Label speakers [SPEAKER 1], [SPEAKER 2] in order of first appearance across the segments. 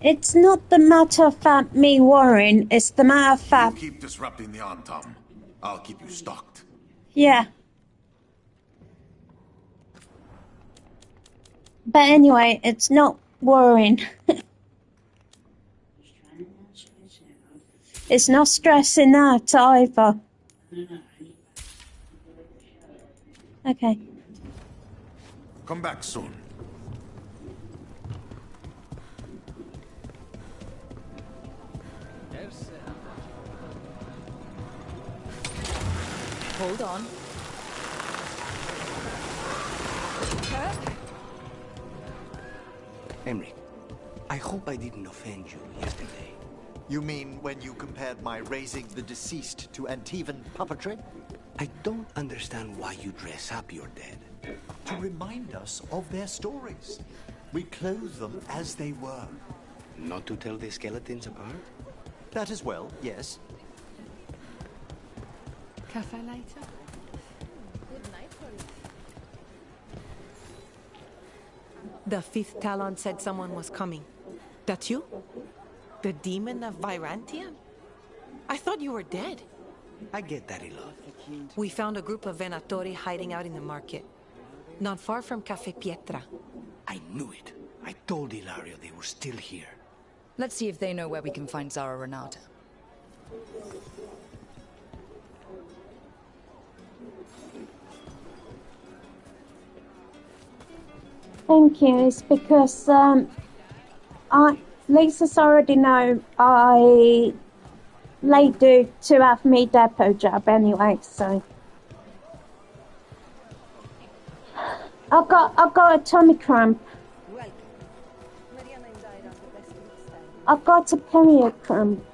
[SPEAKER 1] It's not the matter of fact me worrying, it's the matter of
[SPEAKER 2] You
[SPEAKER 1] fact...
[SPEAKER 2] keep disrupting the arm, Tom. I'll keep you stocked.
[SPEAKER 1] Yeah. But anyway, it's not worrying. It's not stressing out either. Okay.
[SPEAKER 2] Come back soon.
[SPEAKER 3] Hold on.
[SPEAKER 4] Emric, I hope I didn't offend you yesterday.
[SPEAKER 5] You mean when you compared my raising the deceased to Antivan puppetry?
[SPEAKER 4] I don't understand why you dress up your dead.
[SPEAKER 5] To remind us of their stories. We clothe them as they were.
[SPEAKER 4] Not to tell the skeletons apart?
[SPEAKER 5] That as well, yes.
[SPEAKER 3] Cafe later? Good night for you. The fifth Talon said someone was coming. That you? The demon of Virantia? I thought you were dead.
[SPEAKER 4] I get that a lot.
[SPEAKER 3] We found a group of Venatori hiding out in the market. Not far from Cafe Pietra.
[SPEAKER 4] I knew it. I told Ilario they were still here.
[SPEAKER 6] Let's see if they know where we can find Zara Renata.
[SPEAKER 1] Thank you. It's because Lisa's already know they do to have me depot job anyway, so I've got a tummy cramp. I've got a period cramp.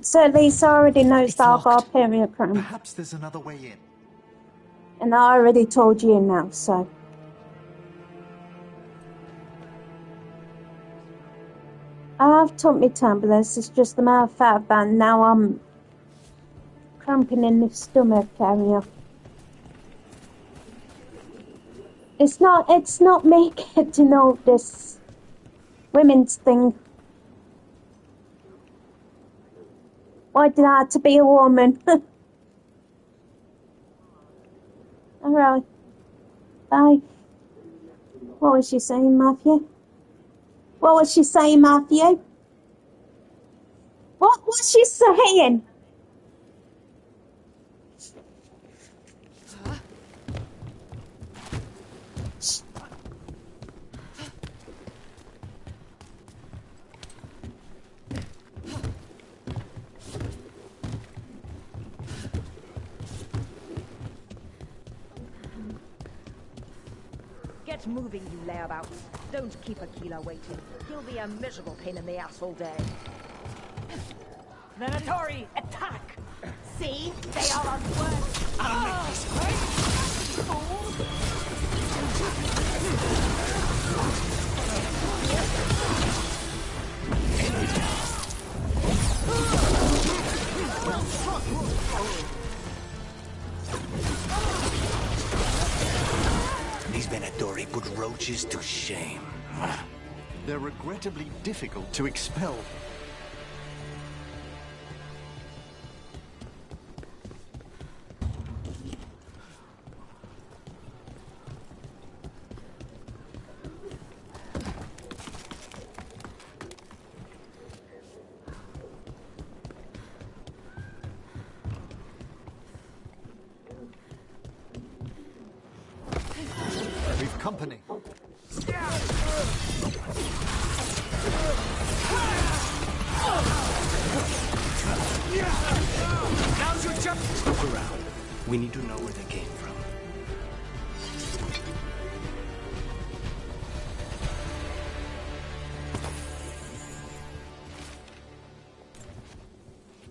[SPEAKER 1] So Lisa already knows that I've got a period cramp.
[SPEAKER 5] Perhaps there's another way in.
[SPEAKER 1] And I already told you now, so. I have took me tablets, it's just a matter of fact that now I'm cramping in the stomach area. It's not me getting all this women's thing. Why did I have to be a woman? Alright. Bye. What was she saying, Matthew? What was she saying, Matthew? What was she saying?
[SPEAKER 7] Get moving, you layabouts. Don't keep Aquila waiting. He'll be a miserable pain in the ass all day. Venatori, attack! See? They are on work.
[SPEAKER 4] I'll make this quick. These Venatori put roaches to shame.
[SPEAKER 5] They're regrettably difficult to expel. We've company.
[SPEAKER 4] Now's your chance. Look around. We need to know where they came from.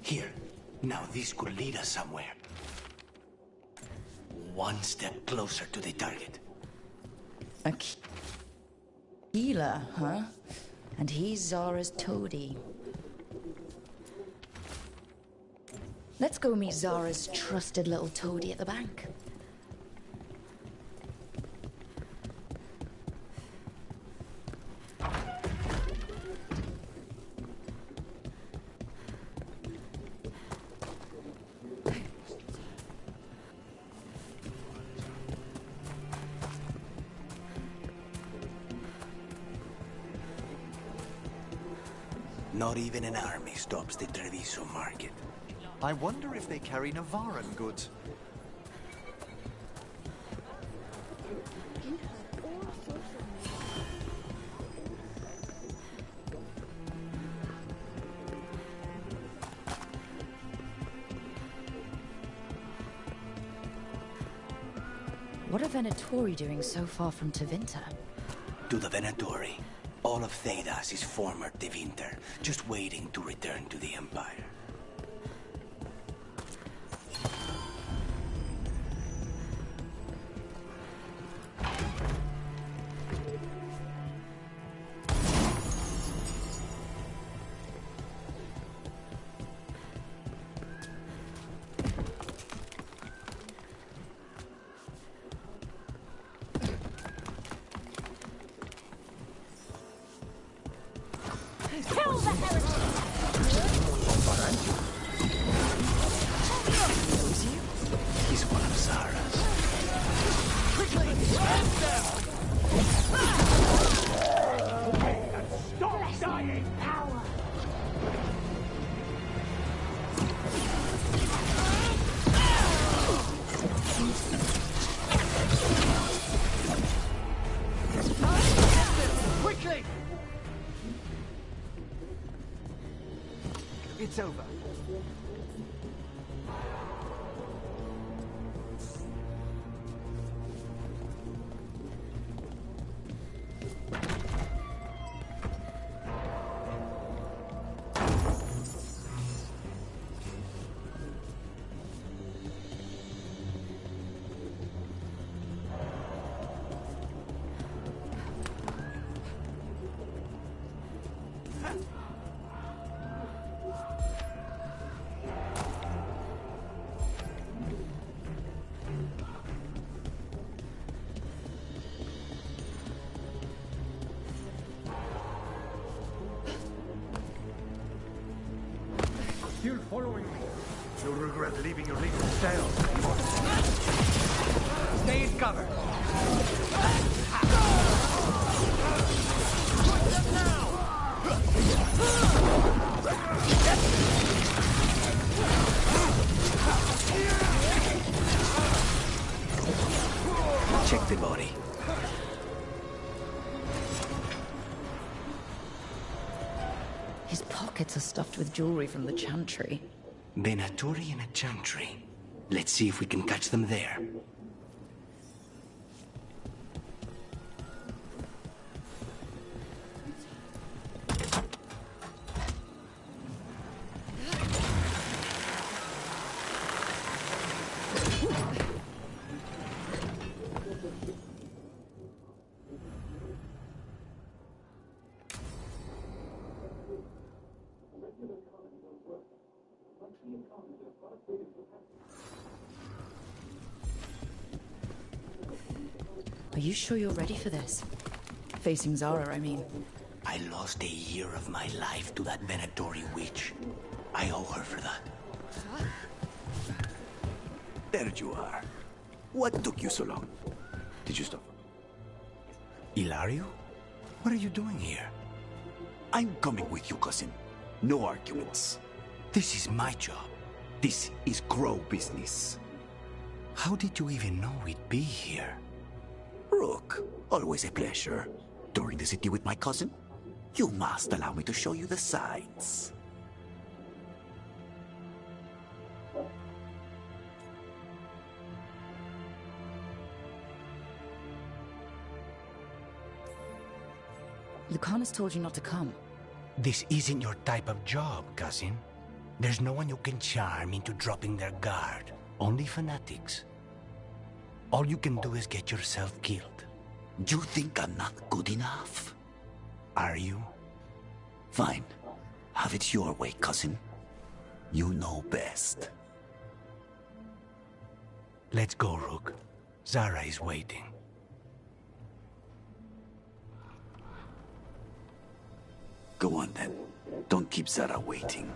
[SPEAKER 4] Here. Now this could lead us somewhere. One step closer to the target.
[SPEAKER 6] Aquila, huh? And he's Zara's toady. Let's go meet Zara's trusted little toady at the bank.
[SPEAKER 4] Not even an army stops the Treviso market.
[SPEAKER 5] I wonder if they carry Navaran goods.
[SPEAKER 6] What are Venatori doing so far from Tevinter?
[SPEAKER 4] To the Venatori, all of Thedas is former Tevinter, just waiting to return to the Empire.
[SPEAKER 7] Kill the heretic!
[SPEAKER 4] He's one of Zara's.
[SPEAKER 7] Quickly! End them! Stop dying! Power! Quickly!
[SPEAKER 5] It's over.
[SPEAKER 8] Still following me. You'll regret leaving your little tail.
[SPEAKER 5] Stay in cover.
[SPEAKER 4] Check the body.
[SPEAKER 6] His pockets are stuffed with jewelry from the Chantry.
[SPEAKER 4] Venatori and a Chantry. Let's see if we can catch them there.
[SPEAKER 6] Are you sure you're ready for this? Facing Zara, I mean.
[SPEAKER 4] I lost a year of my life to that Venatori witch. I owe her for that.
[SPEAKER 9] There you are. What took you so long? Did you stop?
[SPEAKER 4] Ilario? What are you doing here?
[SPEAKER 9] I'm coming with you, cousin. No arguments.
[SPEAKER 4] This is my job.
[SPEAKER 9] This is Crow business.
[SPEAKER 4] How did you even know we'd be here?
[SPEAKER 9] Rook, always a pleasure. Touring the city with my cousin? You must allow me to show you the sights.
[SPEAKER 6] Lucanus told you not to come.
[SPEAKER 4] This isn't your type of job, cousin. There's no one you can charm into dropping their guard. Only fanatics. All you can do is get yourself killed.
[SPEAKER 9] You think I'm not good enough?
[SPEAKER 4] Are you?
[SPEAKER 9] Fine. Have it your way, cousin. You know best.
[SPEAKER 4] Let's go, Rook. Zara is waiting.
[SPEAKER 9] Go on then. Don't keep Zara waiting.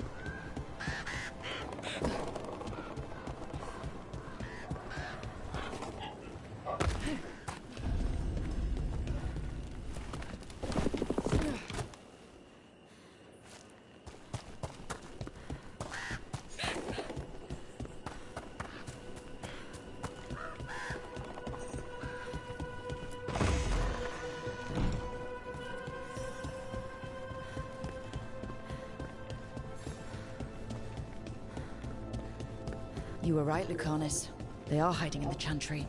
[SPEAKER 6] You were right, Lucanus. They are hiding in the chantry.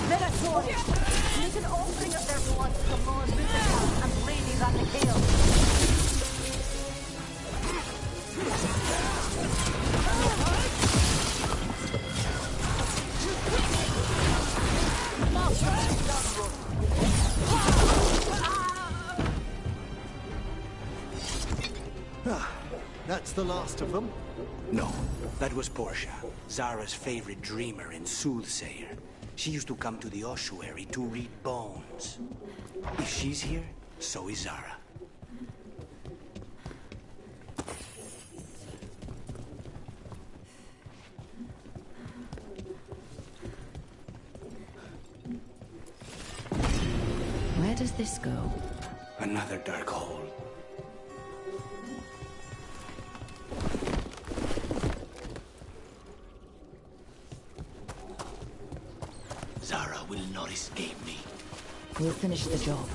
[SPEAKER 7] Venatori! Make an offering of their blood to the Lord Lucifer and Lady Rathakale.
[SPEAKER 5] That's the last of them?
[SPEAKER 4] No, that was Portia, Zara's favorite dreamer and soothsayer. She used to come to the ossuary to read bones. If she's here, so is Zara.
[SPEAKER 6] Where does this go?
[SPEAKER 4] Another dark hole. Zara will not escape me.
[SPEAKER 6] We'll finish the job.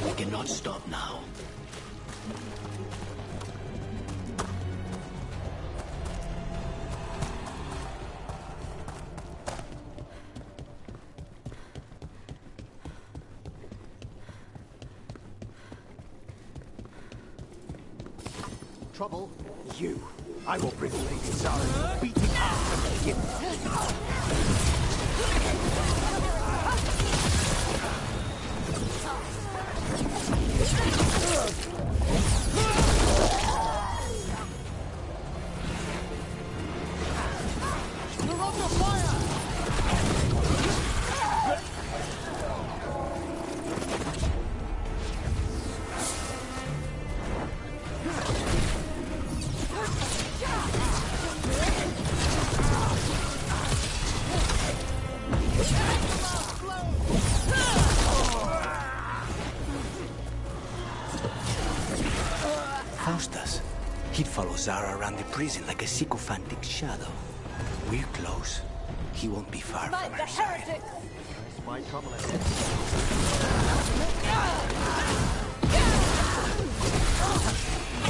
[SPEAKER 4] We cannot stop now.
[SPEAKER 5] Trouble? You. I will bring Lady Zara beating after you. You're under fire!
[SPEAKER 4] Faustus. He'd follow Zara around the prison like a sycophantic shadow. We're close. He won't be far from her side.
[SPEAKER 5] My trouble is...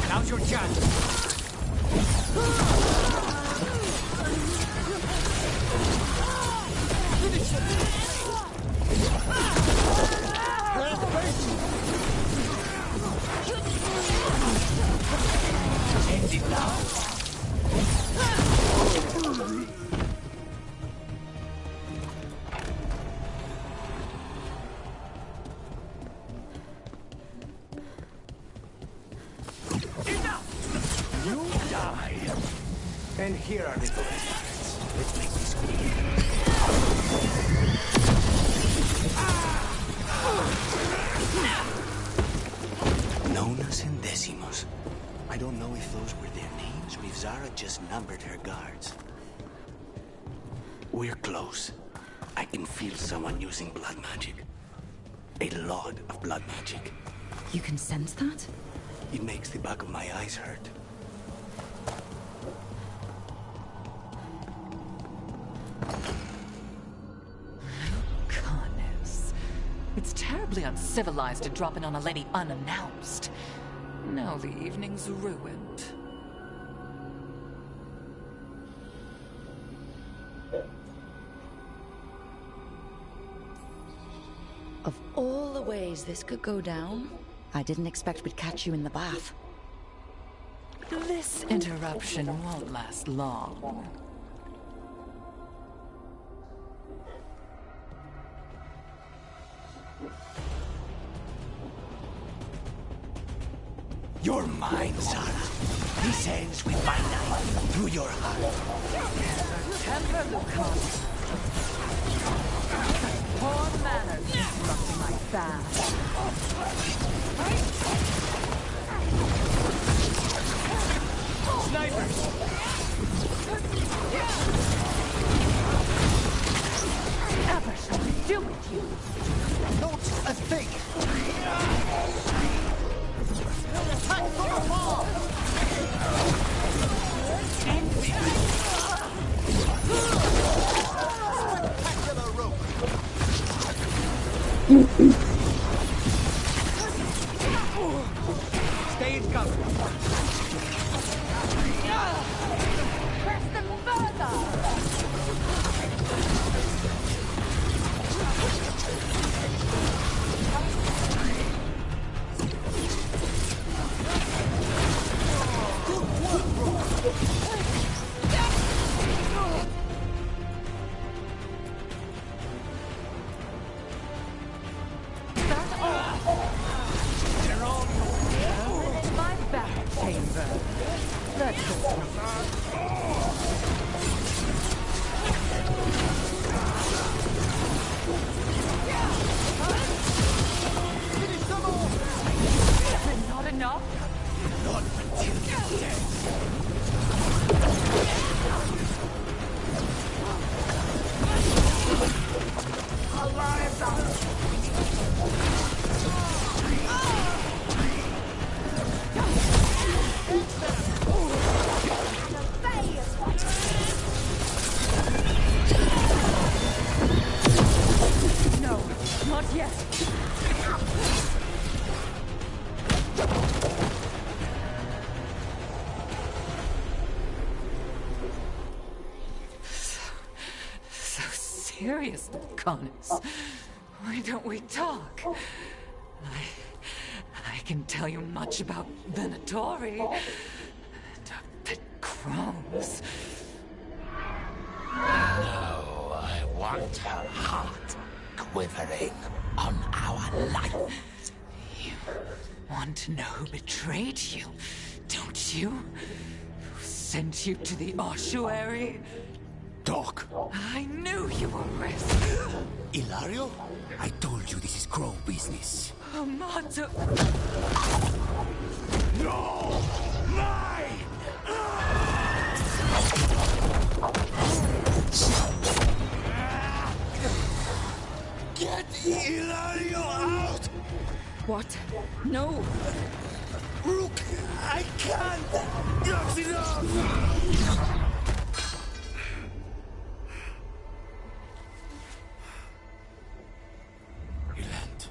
[SPEAKER 8] Now's your chance.
[SPEAKER 4] End it now.
[SPEAKER 8] You die.
[SPEAKER 4] And here are the rewards. Let's make this quick. Nonas and Decimos. I don't know if those were their names or if Zara just numbered her guards. We're close. I can feel someone using blood magic. A lot of blood magic.
[SPEAKER 6] You can sense that?
[SPEAKER 4] It makes the back of my eyes hurt.
[SPEAKER 10] Lucanus. It's terribly uncivilized to drop in on a lady unannounced. Now the evening's ruined.
[SPEAKER 6] Of all the ways this could go down, I didn't expect we'd catch you in the bath.
[SPEAKER 10] This interruption won't last long.
[SPEAKER 4] You're mine, Zara. This ends with my knife through your heart.
[SPEAKER 7] Temper, Lucanus. Poor manners interrupting my bath.
[SPEAKER 8] Snipers!
[SPEAKER 7] Whatever shall we do with you?
[SPEAKER 5] Not a thing! Attack from afar!
[SPEAKER 8] Stay in cover.
[SPEAKER 7] Press them further! In my back chamber. Let's go. Not enough?
[SPEAKER 8] Not until you're dead.
[SPEAKER 7] No, not yet.
[SPEAKER 10] So serious, Connors. Why don't we talk? I can tell you much about Venatori and our pet crows.
[SPEAKER 9] No, I want her heart quivering on our life.
[SPEAKER 10] You want to know who betrayed you, don't you? Who sent you to the ossuary?
[SPEAKER 9] Doc.
[SPEAKER 10] I knew you were risk.
[SPEAKER 9] Ilario? I told you this is crow business.
[SPEAKER 10] Amato.
[SPEAKER 9] No! Mine! Get Ilario out!
[SPEAKER 6] What? No!
[SPEAKER 9] Rook, I can't! That's enough! Relent.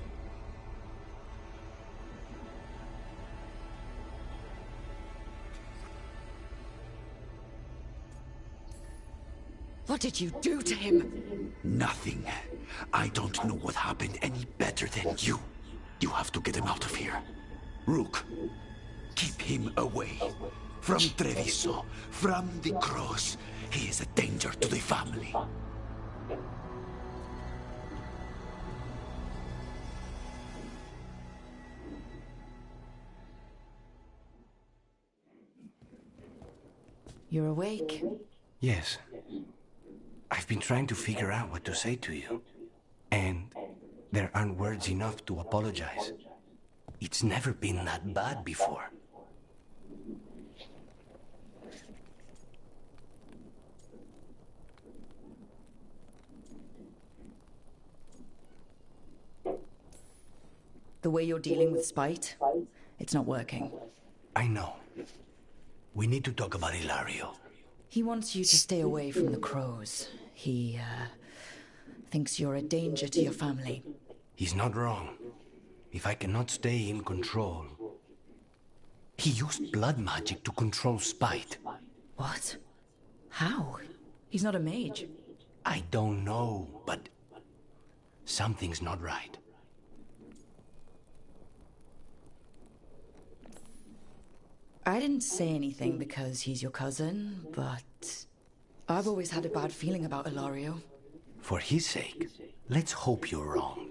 [SPEAKER 6] What did you do to him?
[SPEAKER 9] Nothing. I don't know what happened any better than you. You have to get him out of here. Rook, keep him away. From Treviso, from the cross. He is a danger to the family.
[SPEAKER 6] You're awake.
[SPEAKER 4] Yes. I've been trying to figure out what to say to you. And there aren't words enough to apologize. It's never been that bad before.
[SPEAKER 6] The way you're dealing with spite, it's not working.
[SPEAKER 4] I know. We need to talk about Ilario.
[SPEAKER 6] He wants you to stay away from the crows. He, thinks you're a danger to your family.
[SPEAKER 4] He's not wrong. If I cannot stay in control... He used blood magic to control spite.
[SPEAKER 6] What? How? He's not a mage.
[SPEAKER 4] I don't know, but... something's not right.
[SPEAKER 6] I didn't say anything because he's your cousin, but... I've always had a bad feeling about Ilario.
[SPEAKER 4] For his sake, let's hope you're wrong.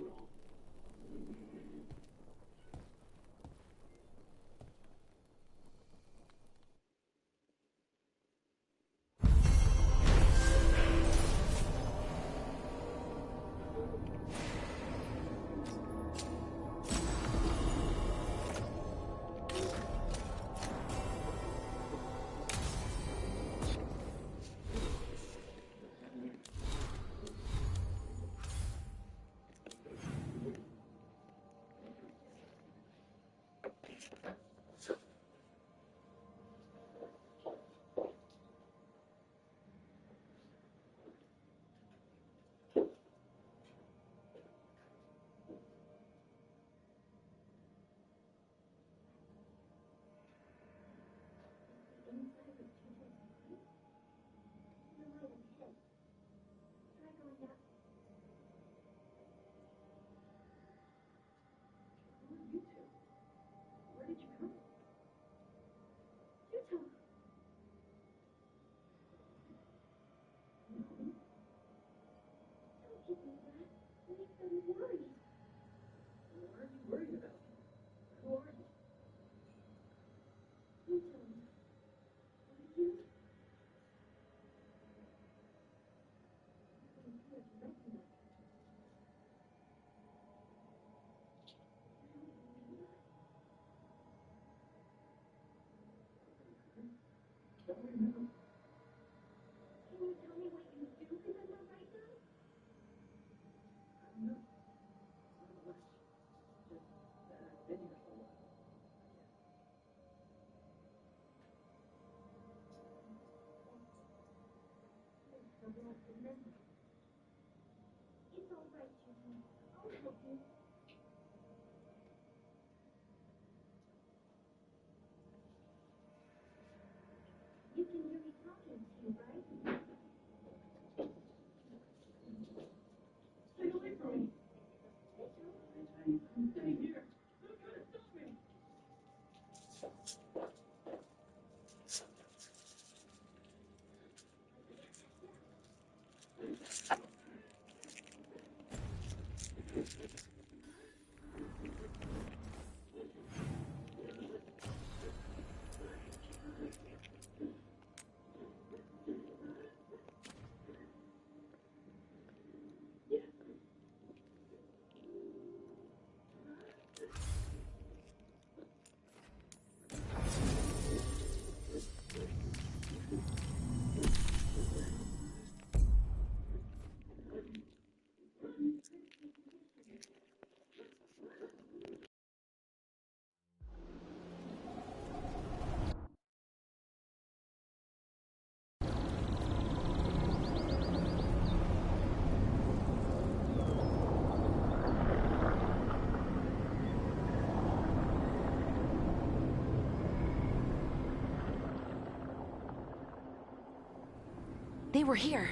[SPEAKER 11] They were here,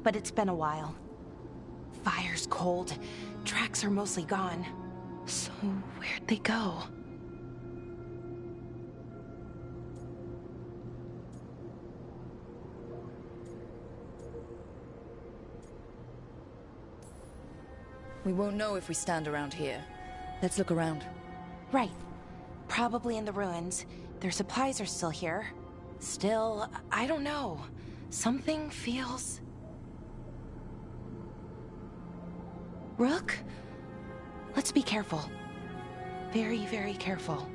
[SPEAKER 11] but it's been a while. Fire's cold. Tracks are mostly gone. So where'd they go?
[SPEAKER 6] We won't know if we stand around here. Let's look around.
[SPEAKER 11] Right. Probably in the ruins. Their supplies are still here. Still, I don't know. Something feels... Rook? Let's be careful. Very, very careful.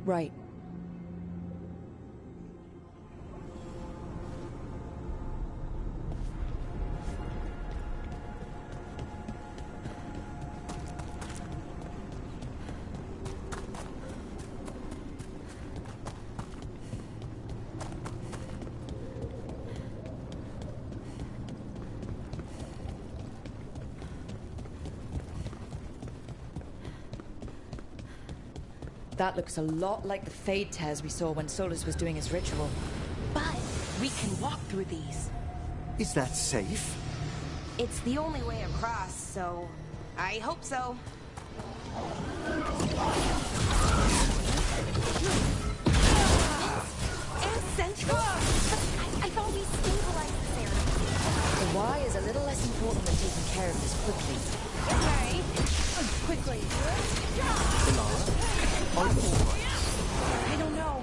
[SPEAKER 6] Right. That looks a lot like the Fade tears we saw when Solus was doing his ritual.
[SPEAKER 11] But we can walk through these.
[SPEAKER 5] Is that safe?
[SPEAKER 11] It's the only way across, so I hope so. Essential! I thought we stabilized this area.
[SPEAKER 6] The why is a little less important than taking care of this quickly.
[SPEAKER 11] Okay. Quickly. I don't know.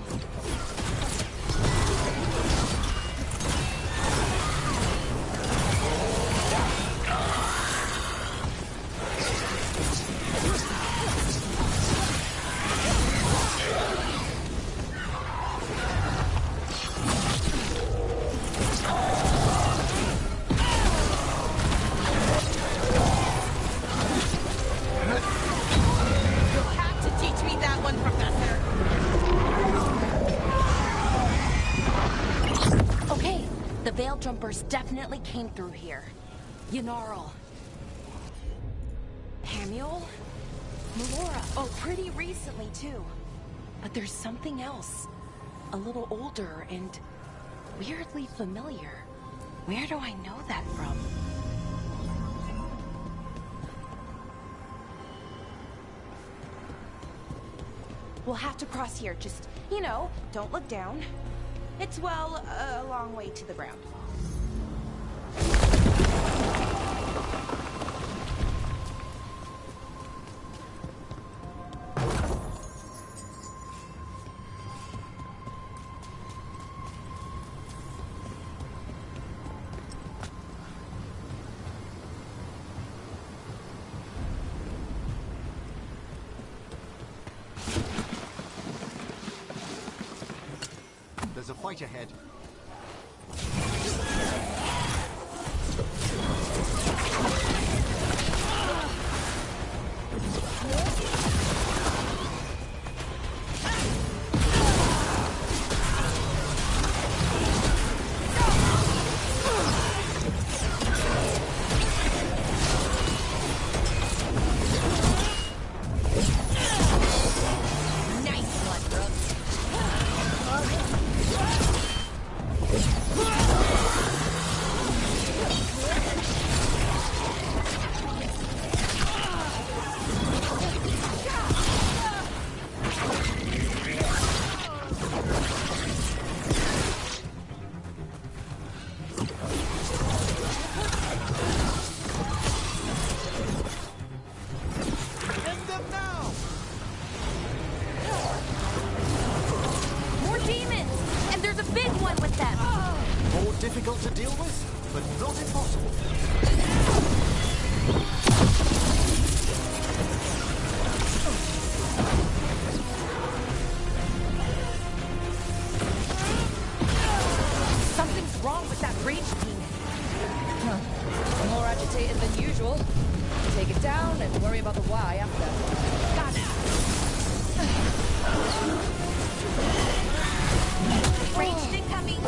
[SPEAKER 11] Jumpers definitely came through here. Ynarl. Hamuel? Melora. Oh, pretty recently, too. But there's something else. A little older and weirdly familiar. Where do I know that from? We'll have to cross here. Just, you know, don't look down. It's, well, a long way to the ground.
[SPEAKER 5] right ahead.
[SPEAKER 11] More demons! And there's a big one with them!
[SPEAKER 5] More difficult to deal with, but not impossible.
[SPEAKER 11] Something's wrong with that rage demon.
[SPEAKER 6] More agitated than usual. Take it down and worry about the why after.
[SPEAKER 11] Got it. Ranged incoming.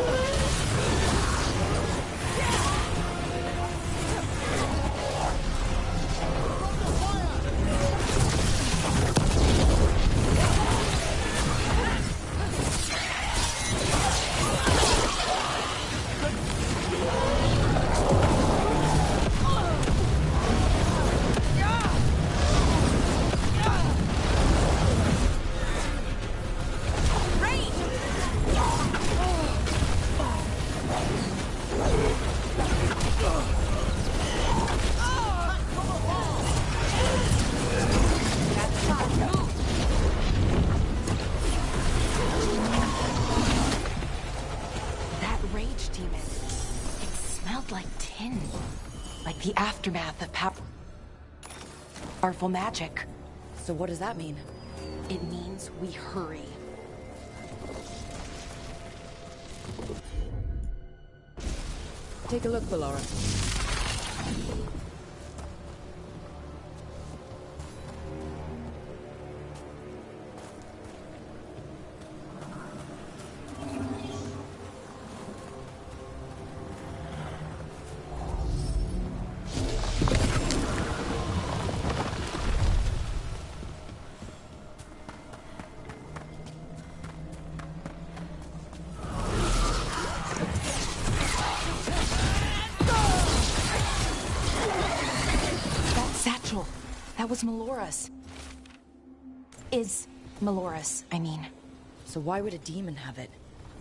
[SPEAKER 11] That rage demon. It smelled like tin. Like the aftermath of powerful magic.
[SPEAKER 6] So what does that mean?
[SPEAKER 11] It means we hurry.
[SPEAKER 6] Take a look, Ballora.
[SPEAKER 11] That was Melora's. Is Melora's, I mean.
[SPEAKER 6] So why would a demon have it?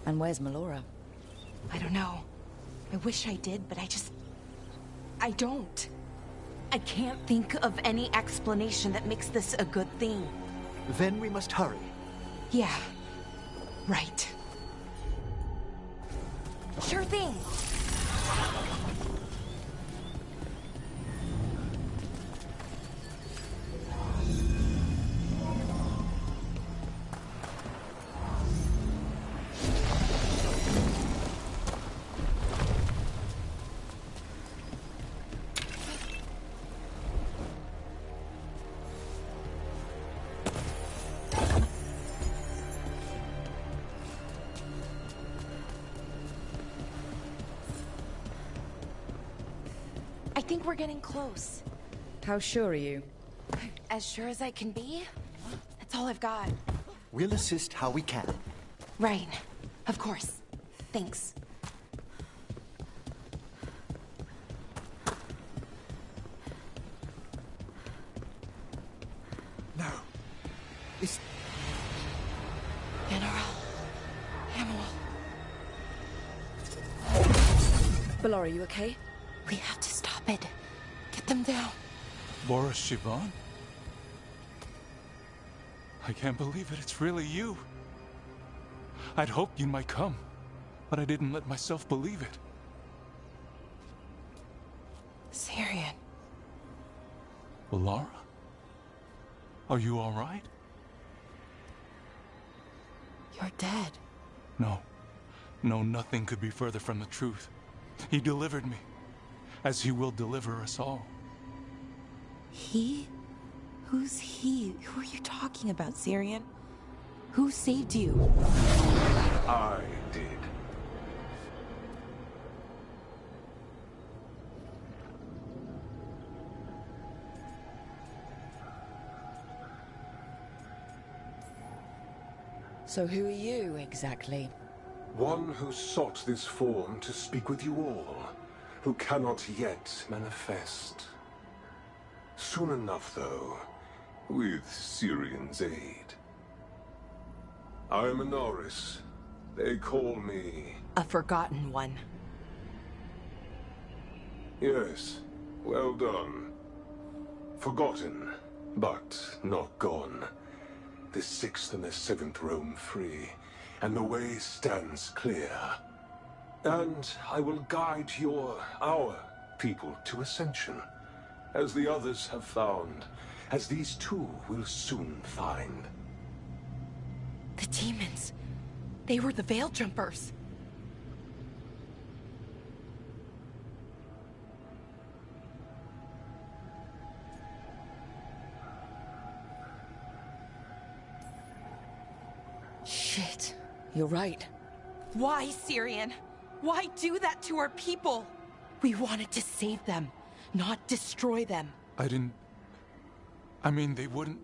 [SPEAKER 6] And where's Melora?
[SPEAKER 11] I don't know. I wish I did, but I don't. I can't think of any explanation that makes this a good thing.
[SPEAKER 5] Then we must hurry.
[SPEAKER 11] Yeah. Right. Sure thing. I think we're getting close.
[SPEAKER 6] How sure are you?
[SPEAKER 11] As sure as I can be. That's all I've got.
[SPEAKER 5] We'll assist how we can.
[SPEAKER 11] Right. Of course. Thanks.
[SPEAKER 5] No. It's...
[SPEAKER 11] General. Hamill.
[SPEAKER 6] Ballora, you okay?
[SPEAKER 11] We have to stop it. Get them down.
[SPEAKER 12] Boris Sivan? I can't believe it. It's really you. I'd hoped you might come, but I didn't let myself believe it.
[SPEAKER 11] Sarian.
[SPEAKER 12] Laura? Are you all right?
[SPEAKER 11] You're dead.
[SPEAKER 12] No. No, nothing could be further from the truth. He delivered me, as he will deliver us all.
[SPEAKER 11] He? Who's he? Who are you talking about, Syrian? Who saved you?
[SPEAKER 8] I did.
[SPEAKER 6] So who are you, exactly?
[SPEAKER 8] One who sought this form to speak with you all, who cannot yet manifest. Soon enough, though, with Syrian's aid. I am Anaris. They call me...
[SPEAKER 11] A forgotten one.
[SPEAKER 8] Yes, well done. Forgotten, but not gone. The 6th and the 7th roam free, and the way stands clear. And I will guide our people to ascension, as the others have found, as these two will soon find.
[SPEAKER 11] The demons. They were the Veil Jumpers.
[SPEAKER 6] Shit. You're right.
[SPEAKER 11] Why, Syrian? Why do that to our people? We wanted to save them, not destroy them.
[SPEAKER 12] I mean, they wouldn't...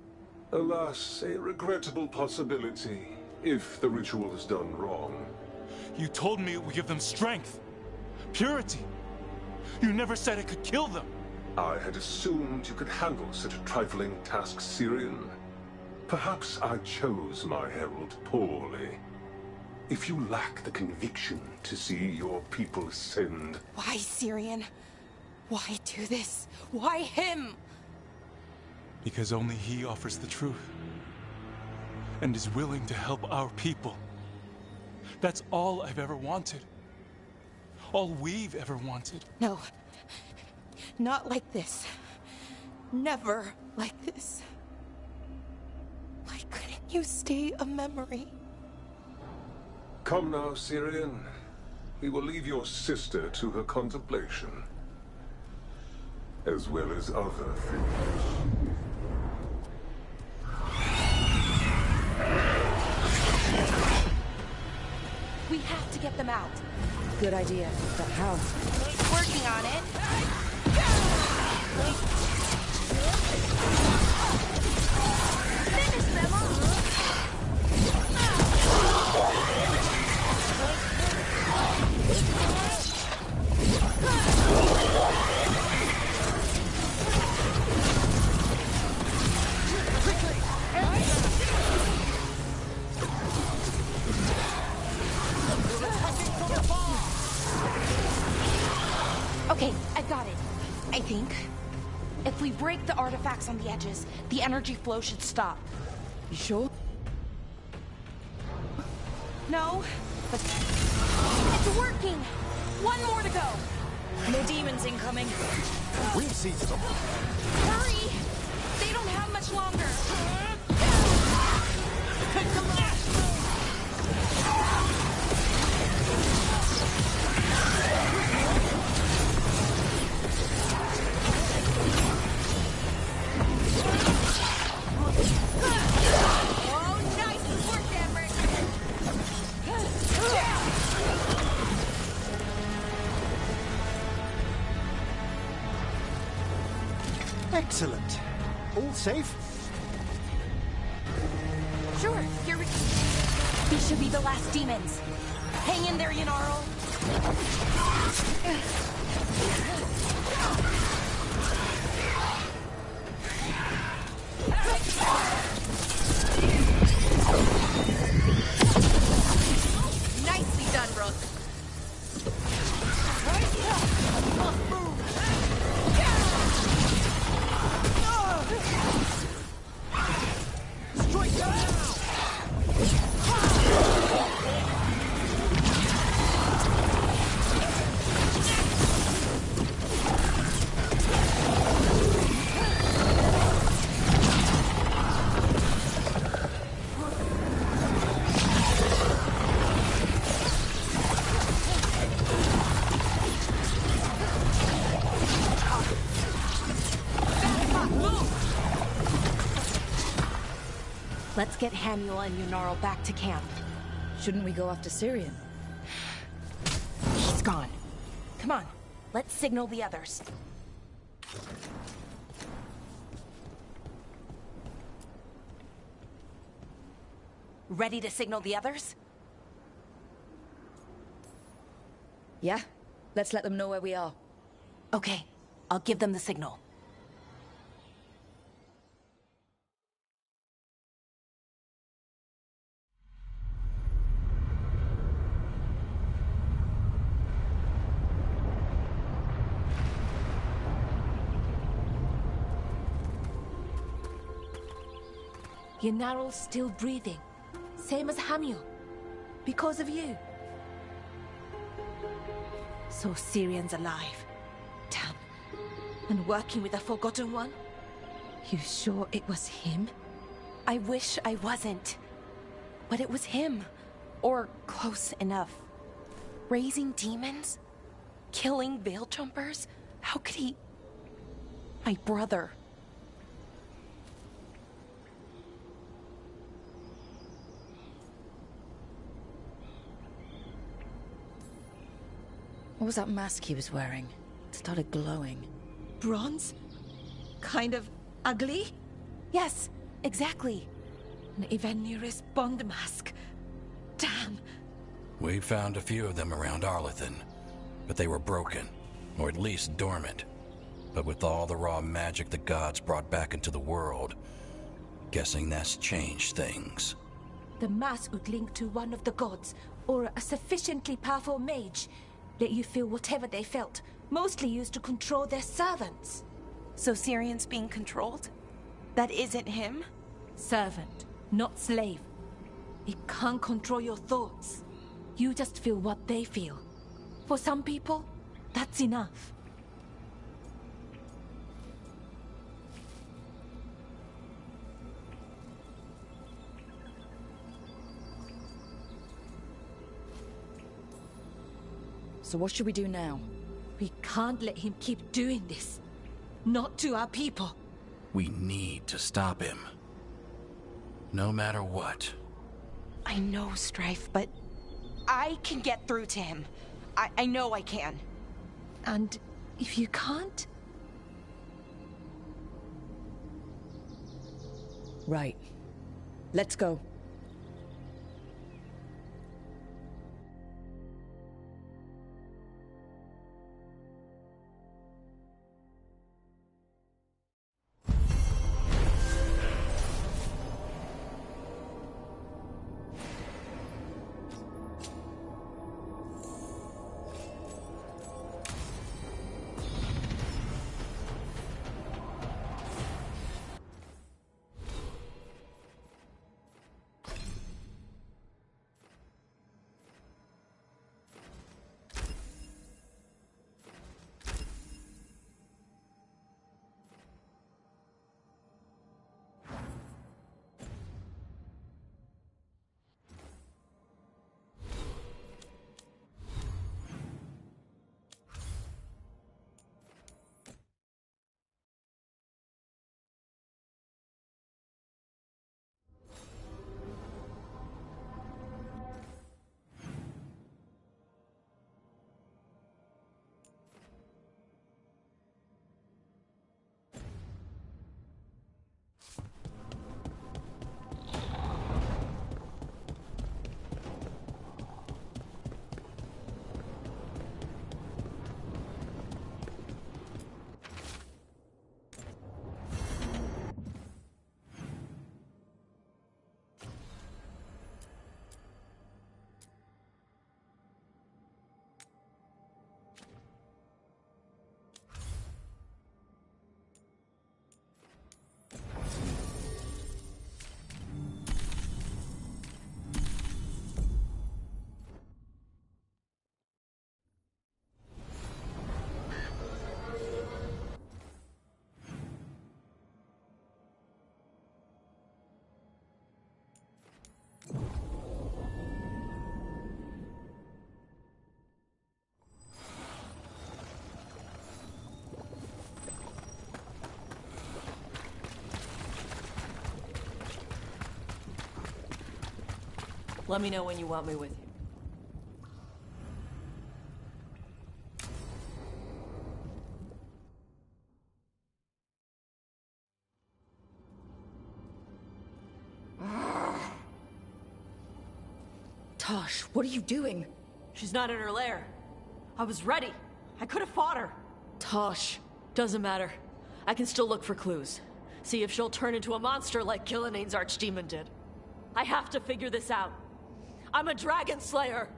[SPEAKER 8] Alas, a regrettable possibility, if the ritual is done wrong.
[SPEAKER 12] You told me it would give them strength, purity. You never said it could kill them.
[SPEAKER 8] I had assumed you could handle such a trifling task, Syrian. Perhaps I chose my herald poorly. If you lack the conviction to see your people ascend...
[SPEAKER 11] Why, Syrian? Why do this? Why him?
[SPEAKER 12] Because only he offers the truth. And is willing to help our people. That's all I've ever wanted. All we've ever wanted.
[SPEAKER 11] No. Not like this. Never like this. Why couldn't you stay a memory?
[SPEAKER 8] Come now, Syrian. We will leave your sister to her contemplation. As well as other things.
[SPEAKER 11] We have to get them out.
[SPEAKER 6] Good idea, but how?
[SPEAKER 11] Working on it. Finish them Okay, I got it. I think. If we break the artifacts on the edges, the energy flow should stop.
[SPEAKER 6] You sure?
[SPEAKER 11] No, but it's working! One more to go!
[SPEAKER 6] No demons incoming.
[SPEAKER 5] We'll seize them.
[SPEAKER 11] Hurry! They don't have much longer! Oh, nice work, Emmerich!
[SPEAKER 5] Excellent. All safe?
[SPEAKER 11] Sure, here we... These should be the last demons. Hang in there, Yanarl. Nicely done, Brooke.
[SPEAKER 5] Strike now!
[SPEAKER 11] Let's get Hamiel and Yunaro back to camp.
[SPEAKER 6] Shouldn't we go after Syrian?
[SPEAKER 11] He's gone. Come on, let's signal the others. Ready to signal the others?
[SPEAKER 6] Yeah, let's let them know where we are.
[SPEAKER 11] Okay, I'll give them the signal. Yunaro's still breathing. Same as Hamiel. Because of you. So Syrian's alive. Damn. And working with the Forgotten One? You sure it was him? I wish I wasn't. But it was him. Or close enough. Raising demons? Killing Veil Jumpers? How could he... My brother.
[SPEAKER 6] What was that mask he was wearing? It started glowing.
[SPEAKER 11] Bronze? Kind of ugly? Yes, exactly. An Ivanirus Bond mask. Damn.
[SPEAKER 13] We found a few of them around Arlathan, but they were broken, or at least dormant. But with all the raw magic the gods brought back into the world, guessing that's changed things.
[SPEAKER 11] The mask would link to one of the gods, or a sufficiently powerful mage. Let you feel whatever they felt, mostly used to control their servants. So Syrian's being controlled? That isn't him? Servant, not slave. It can't control your thoughts. You just feel what they feel. For some people, that's enough.
[SPEAKER 6] So what should we do now?
[SPEAKER 11] We can't let him keep doing this. Not to our people.
[SPEAKER 13] We need to stop him. No matter what.
[SPEAKER 11] I know, Strife, but I can get through to him. I know I can. And if you can't?
[SPEAKER 6] Right. Let's go.
[SPEAKER 11] Let me know when you want me with you.
[SPEAKER 6] Tosh, what are you doing?
[SPEAKER 11] She's not in her lair. I was ready. I could have fought her.
[SPEAKER 6] Tosh.
[SPEAKER 11] Doesn't matter. I can still look for clues. See if she'll turn into a monster like Gilneane's archdemon did. I have to figure this out. I'm a dragon slayer.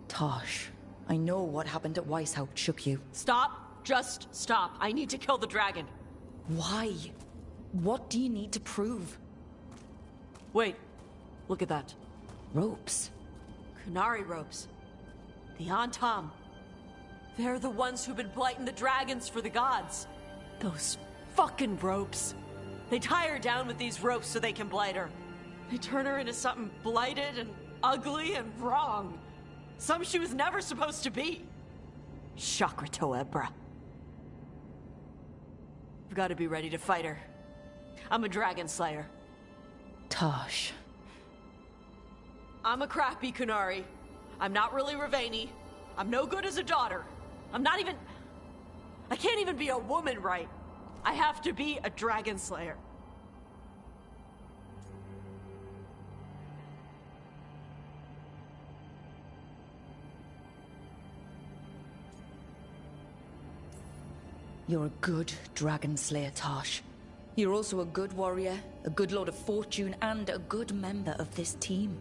[SPEAKER 6] Tosh, I know what happened at Weishaupt shook you.
[SPEAKER 11] Stop. Just stop. I need to kill the dragon.
[SPEAKER 6] Why? What do you need to prove?
[SPEAKER 11] Wait. Look at that.
[SPEAKER 6] Ropes.
[SPEAKER 11] Qunari ropes. The Antam. They're the ones who've been blighting the dragons for the gods. Those fucking ropes. They tie her down with these ropes so they can blight her. They turn her into something blighted and ugly and wrong. Some she was never supposed to be. Chakra Toebra. I've got to be ready to fight her. I'm a dragon slayer.
[SPEAKER 6] Tosh.
[SPEAKER 11] I'm a crappy Qunari. I'm not really Raveni. I'm no good as a daughter. I'm not even... I can't even be a woman right. I have to be a dragon slayer.
[SPEAKER 6] You're a good dragon slayer, Tosh. You're also a good warrior, a good lord of fortune, and a good member of this team.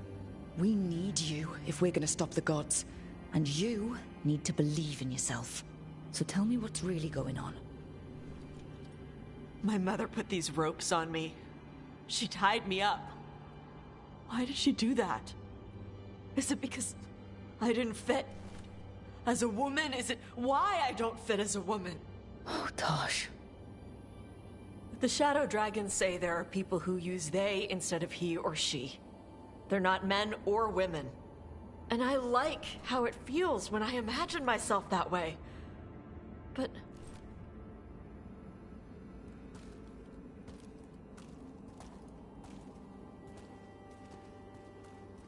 [SPEAKER 6] We need you if we're gonna stop the gods. And you need to believe in yourself. So tell me what's really going on.
[SPEAKER 11] My mother put these ropes on me. She tied me up. Why did she do that? Is it because I didn't fit as a woman? Is it why I don't fit as a woman?
[SPEAKER 6] Oh, Tosh.
[SPEAKER 11] The Shadow Dragons say there are people who use they instead of he or she. They're not men or women. And I like how it feels when I imagine myself that way. But...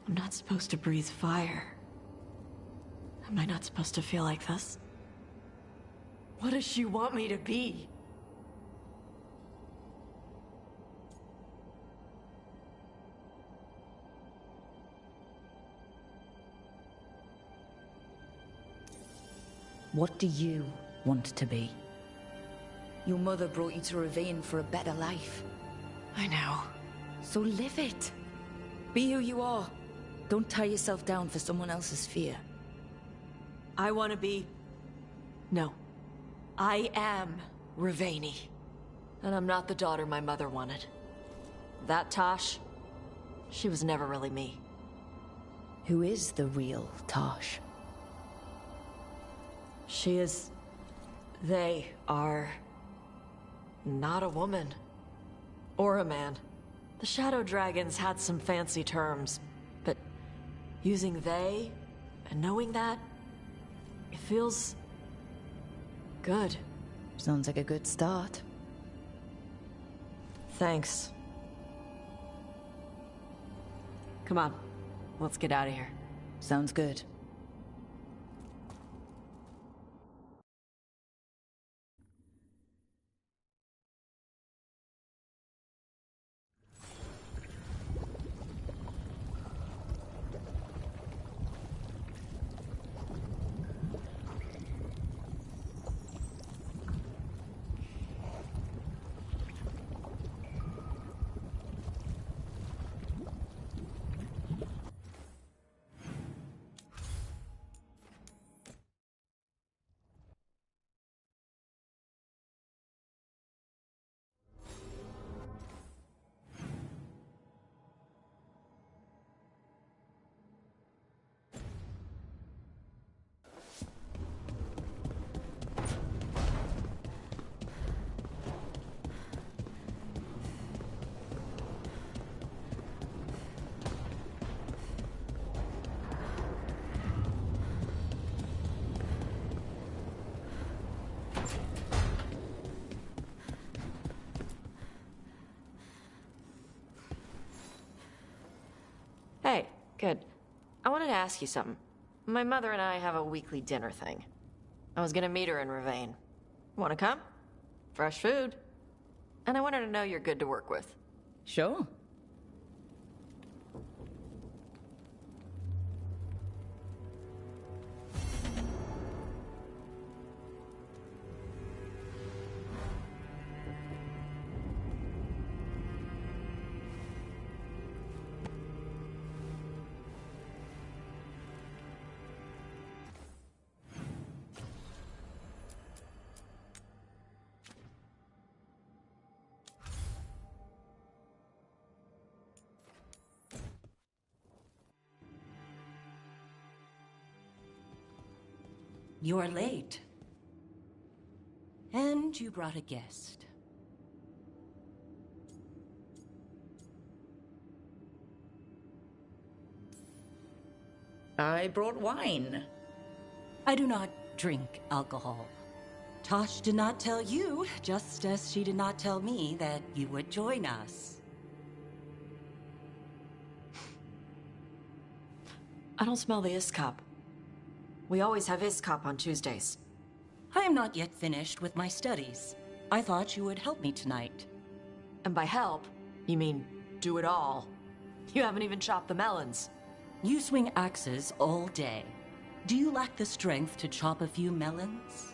[SPEAKER 11] I'm not supposed to breathe fire. Am I not supposed to feel like this? What does she want me to be?
[SPEAKER 6] What do you want to be? Your mother brought you to Ravine for a better life.
[SPEAKER 11] I know.
[SPEAKER 6] So live it. Be who you are. Don't tie yourself down for someone else's fear.
[SPEAKER 11] I want to be... No. I am Raveni. And I'm not the daughter my mother wanted. That Tosh, she was never really me.
[SPEAKER 6] Who is the real Tosh?
[SPEAKER 11] She is... They are... not a woman. Or a man. The Shadow Dragons had some fancy terms, but using they and knowing that, it feels... good.
[SPEAKER 6] Sounds like a good start.
[SPEAKER 11] Thanks. Come on, let's get out of here.
[SPEAKER 6] Sounds good.
[SPEAKER 14] Good. I wanted to ask you something. My mother and I have a weekly dinner thing. I was gonna meet her in Ravane. Wanna come? Fresh food. And I want her to know you're good to work with.
[SPEAKER 6] Sure.
[SPEAKER 15] You're late. And you brought a guest.
[SPEAKER 6] I brought wine.
[SPEAKER 15] I do not drink alcohol. Tosh did not tell you, just as she did not tell me that you would join us.
[SPEAKER 14] I don't smell the Iskop. We always have Iskop on Tuesdays.
[SPEAKER 15] I am not yet finished with my studies. I thought you would help me tonight.
[SPEAKER 14] And by help, you mean do it all. You haven't even chopped the melons.
[SPEAKER 15] You swing axes all day. Do you lack the strength to chop a few melons?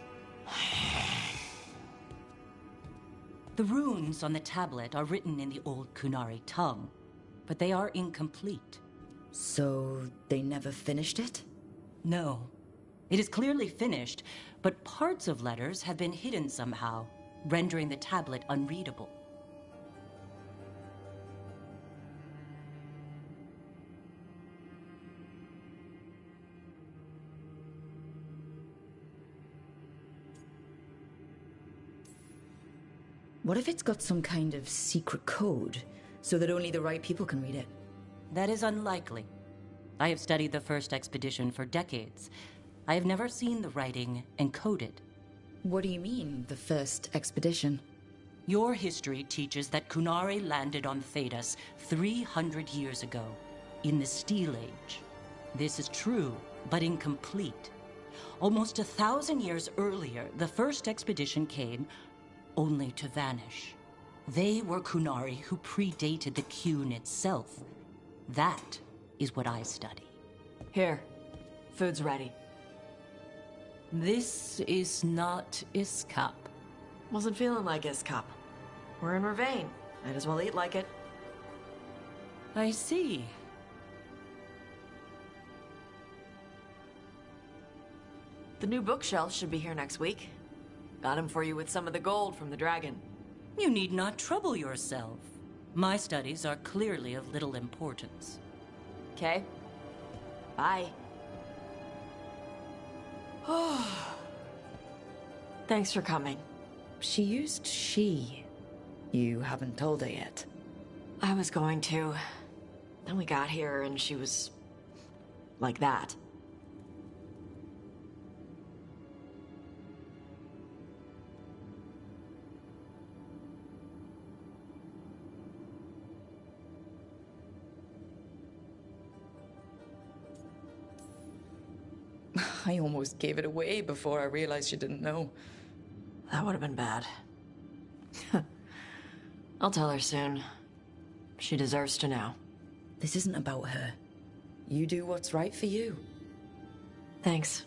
[SPEAKER 15] The runes on the tablet are written in the old Kunari tongue, but they are incomplete.
[SPEAKER 6] So they never finished it?
[SPEAKER 15] No. It is clearly finished, but parts of letters have been hidden somehow, rendering the tablet unreadable.
[SPEAKER 6] What if it's got some kind of secret code, so that only the right people can read it?
[SPEAKER 15] That is unlikely. I have studied the first expedition for decades. I have never seen the writing encoded.
[SPEAKER 6] What do you mean, the first expedition?
[SPEAKER 15] Your history teaches that Kunari landed on Thedas 300 years ago, in the Steel Age. This is true, but incomplete. Almost 1,000 years earlier, the first expedition came, only to vanish. They were Kunari who predated the Qun itself. That is what I study.
[SPEAKER 14] Here, food's ready.
[SPEAKER 15] This is not Iskop.
[SPEAKER 14] Wasn't feeling like Iskop. We're in Ravane. Might as well eat like it.
[SPEAKER 15] I see.
[SPEAKER 14] The new bookshelf should be here next week. Got him for you with some of the gold from the dragon.
[SPEAKER 15] You need not trouble yourself. My studies are clearly of little importance.
[SPEAKER 14] Okay. Bye. Thanks for coming.
[SPEAKER 6] She used she. You haven't told her yet.
[SPEAKER 14] I was going to. Then we got here and she was... like that.
[SPEAKER 6] I almost gave it away before I realized you didn't know.
[SPEAKER 14] That would have been bad. I'll tell her soon. She deserves to know.
[SPEAKER 6] This isn't about her. You do what's right for you.
[SPEAKER 14] Thanks.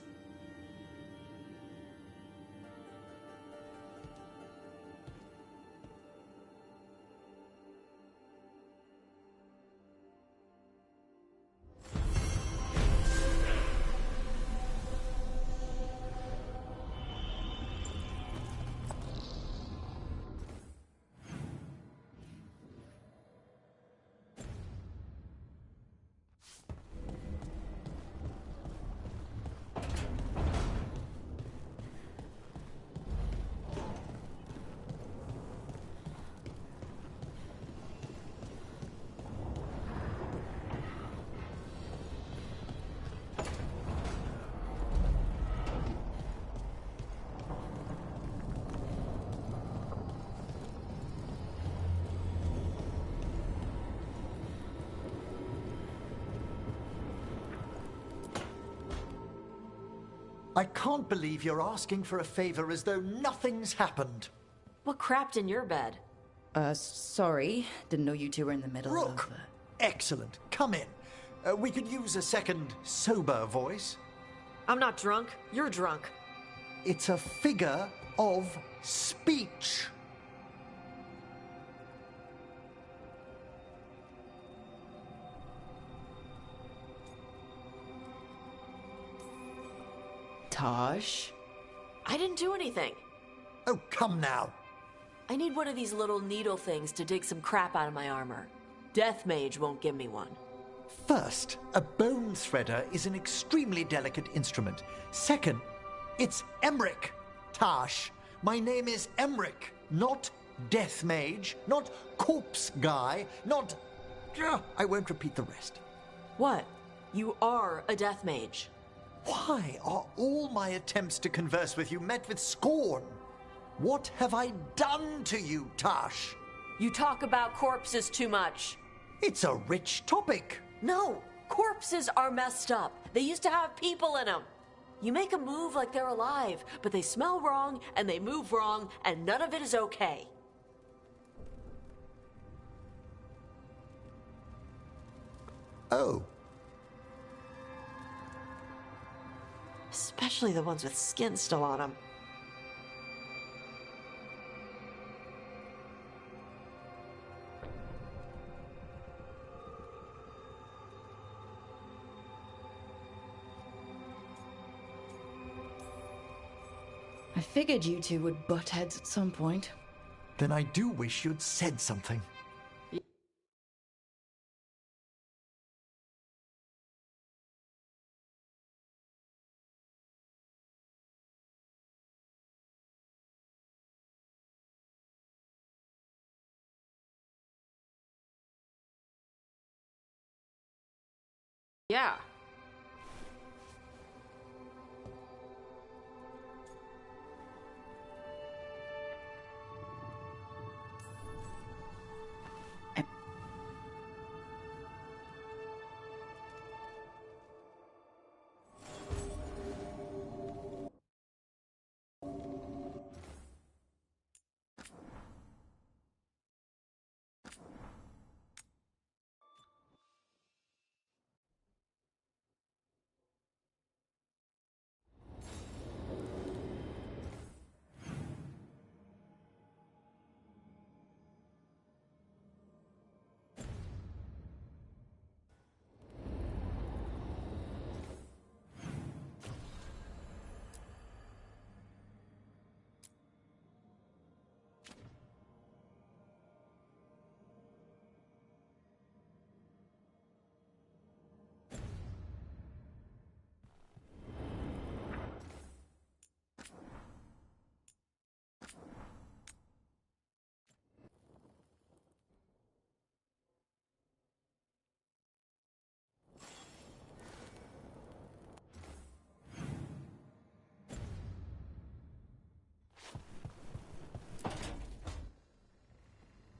[SPEAKER 5] I can't believe you're asking for a favor as though nothing's happened.
[SPEAKER 14] What crapped in your bed?
[SPEAKER 6] Sorry. Didn't know you two were in the middle
[SPEAKER 5] Rook!
[SPEAKER 6] of...
[SPEAKER 5] Excellent. Come in. We could use a second sober voice.
[SPEAKER 14] I'm not drunk. You're drunk.
[SPEAKER 5] It's a figure of speech.
[SPEAKER 6] Tosh?
[SPEAKER 14] I didn't do anything.
[SPEAKER 5] Oh, come now.
[SPEAKER 14] I need one of these little needle things to dig some crap out of my armor. Death Mage won't give me one.
[SPEAKER 5] First, a bone threader is an extremely delicate instrument. Second, it's Emric. Tash, my name is Emric, not Death Mage, not Corpse Guy, not... I won't repeat the rest.
[SPEAKER 14] What? You are a Death Mage.
[SPEAKER 5] Why are all my attempts to converse with you met with scorn? What have I done to you, Tash?
[SPEAKER 14] You talk about corpses too much.
[SPEAKER 5] It's a rich topic.
[SPEAKER 14] No, corpses are messed up. They used to have people in them. You make a move like they're alive, but they smell wrong and they move wrong, and none of it is okay.
[SPEAKER 5] Oh.
[SPEAKER 14] Especially the ones with skin still on them.
[SPEAKER 6] I figured you two would butt heads at some point.
[SPEAKER 5] Then I do wish you'd said something.
[SPEAKER 14] Yeah.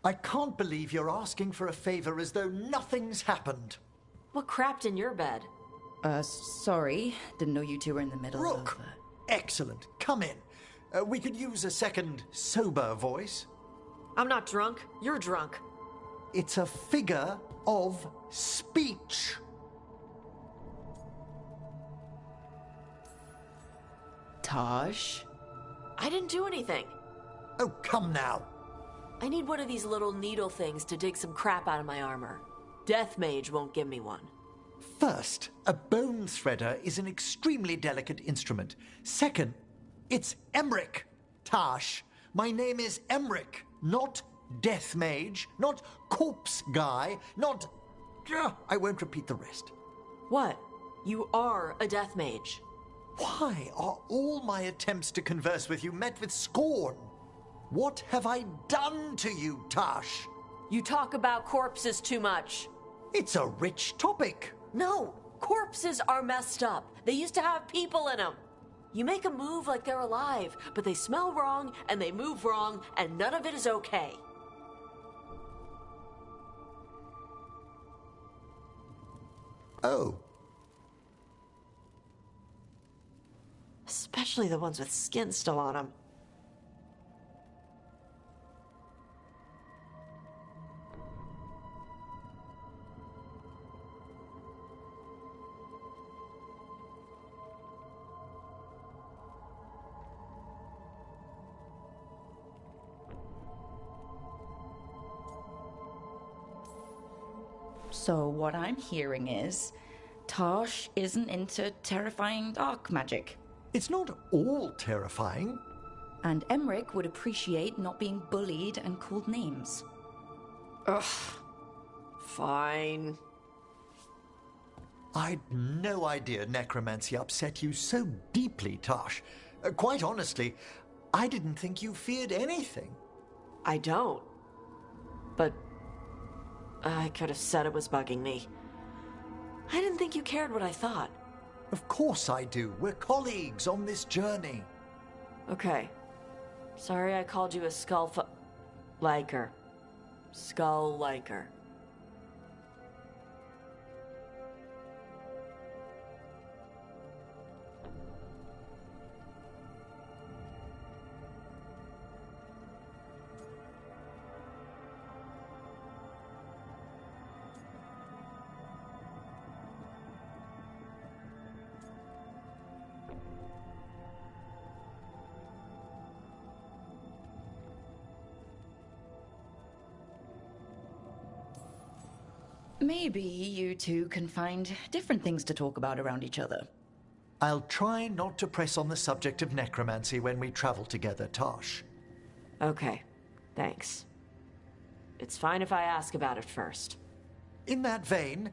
[SPEAKER 5] I can't believe you're asking for a favor as though nothing's happened.
[SPEAKER 14] What crapped in your bed?
[SPEAKER 6] Sorry. Didn't know you two were in the middle
[SPEAKER 5] Rook!
[SPEAKER 6] of...
[SPEAKER 5] Excellent. Come in. We could use a second sober voice.
[SPEAKER 14] I'm not drunk. You're drunk.
[SPEAKER 5] It's a figure of speech.
[SPEAKER 6] Tosh?
[SPEAKER 14] I didn't do anything.
[SPEAKER 5] Oh, come now.
[SPEAKER 14] I need one of these little needle things to dig some crap out of my armor. Death Mage won't give me one.
[SPEAKER 5] First, a bone threader is an extremely delicate instrument. Second, it's Emric. Tash, my name is Emric, not Death Mage, not Corpse Guy, not... I won't repeat the rest.
[SPEAKER 14] What? You are a Death Mage.
[SPEAKER 5] Why are all my attempts to converse with you met with scorn? What have I done to you, Tash?
[SPEAKER 14] You talk about corpses too much.
[SPEAKER 5] It's a rich topic.
[SPEAKER 14] No, corpses are messed up. They used to have people in them. You make a move like they're alive, but they smell wrong and they move wrong, and none of it is okay.
[SPEAKER 5] Oh.
[SPEAKER 14] Especially the ones with skin still on them.
[SPEAKER 6] So what I'm hearing is, Tarsh isn't into terrifying dark magic.
[SPEAKER 5] It's not all terrifying.
[SPEAKER 6] And Emmerich would appreciate not being bullied and called names.
[SPEAKER 14] Ugh. Fine.
[SPEAKER 5] I'd no idea necromancy upset you so deeply, Tarsh. Quite honestly, I didn't think you feared anything.
[SPEAKER 14] I don't. But I could have said it was bugging me. I didn't think you cared what I thought.
[SPEAKER 5] Of course I do. We're colleagues on this journey.
[SPEAKER 14] Okay. Sorry I called you a liker. Skull liker.
[SPEAKER 6] Maybe you two can find different things to talk about around each other.
[SPEAKER 5] I'll try not to press on the subject of necromancy when we travel together, Tarsh.
[SPEAKER 14] Okay, thanks. It's fine if I ask about it first.
[SPEAKER 5] In that vein,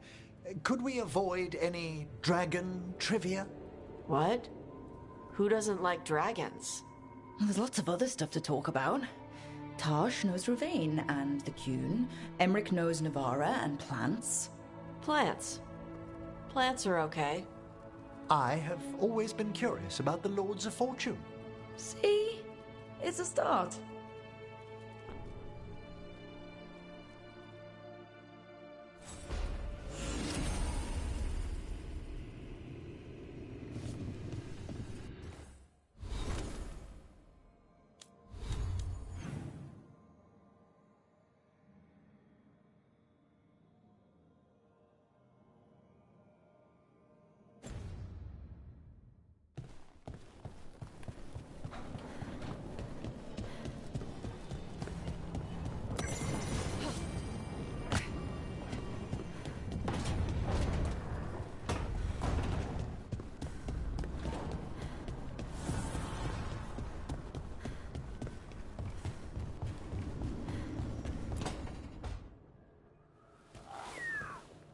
[SPEAKER 5] could we avoid any dragon trivia?
[SPEAKER 14] What? Who doesn't like dragons?
[SPEAKER 6] There's lots of other stuff to talk about. Tarsh knows Ravane and the Qun. Emmerich knows Navara and plants.
[SPEAKER 14] Plants? Plants are okay.
[SPEAKER 5] I have always been curious about the Lords of Fortune.
[SPEAKER 6] See? It's a start.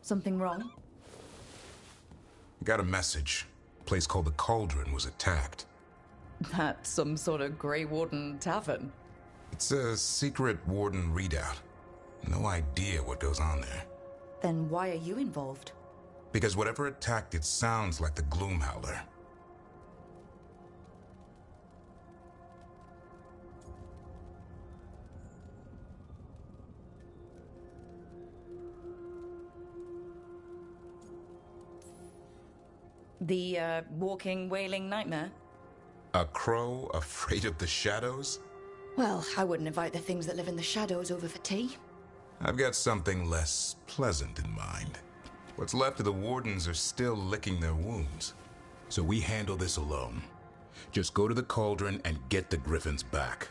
[SPEAKER 6] Something wrong?
[SPEAKER 16] Got a message. A place called the Cauldron was attacked.
[SPEAKER 6] That's some sort of Grey Warden tavern.
[SPEAKER 16] It's a secret Warden readout. No idea what goes on there.
[SPEAKER 6] Then why are you involved?
[SPEAKER 16] Because whatever attacked it sounds like the Gloomhowler.
[SPEAKER 6] The, walking, wailing nightmare?
[SPEAKER 16] A crow afraid of the shadows?
[SPEAKER 6] Well, I wouldn't invite the things that live in the shadows over for tea.
[SPEAKER 16] I've got something less pleasant in mind. What's left of the Wardens are still licking their wounds. So we handle this alone. Just go to the Cauldron and get the Griffins back.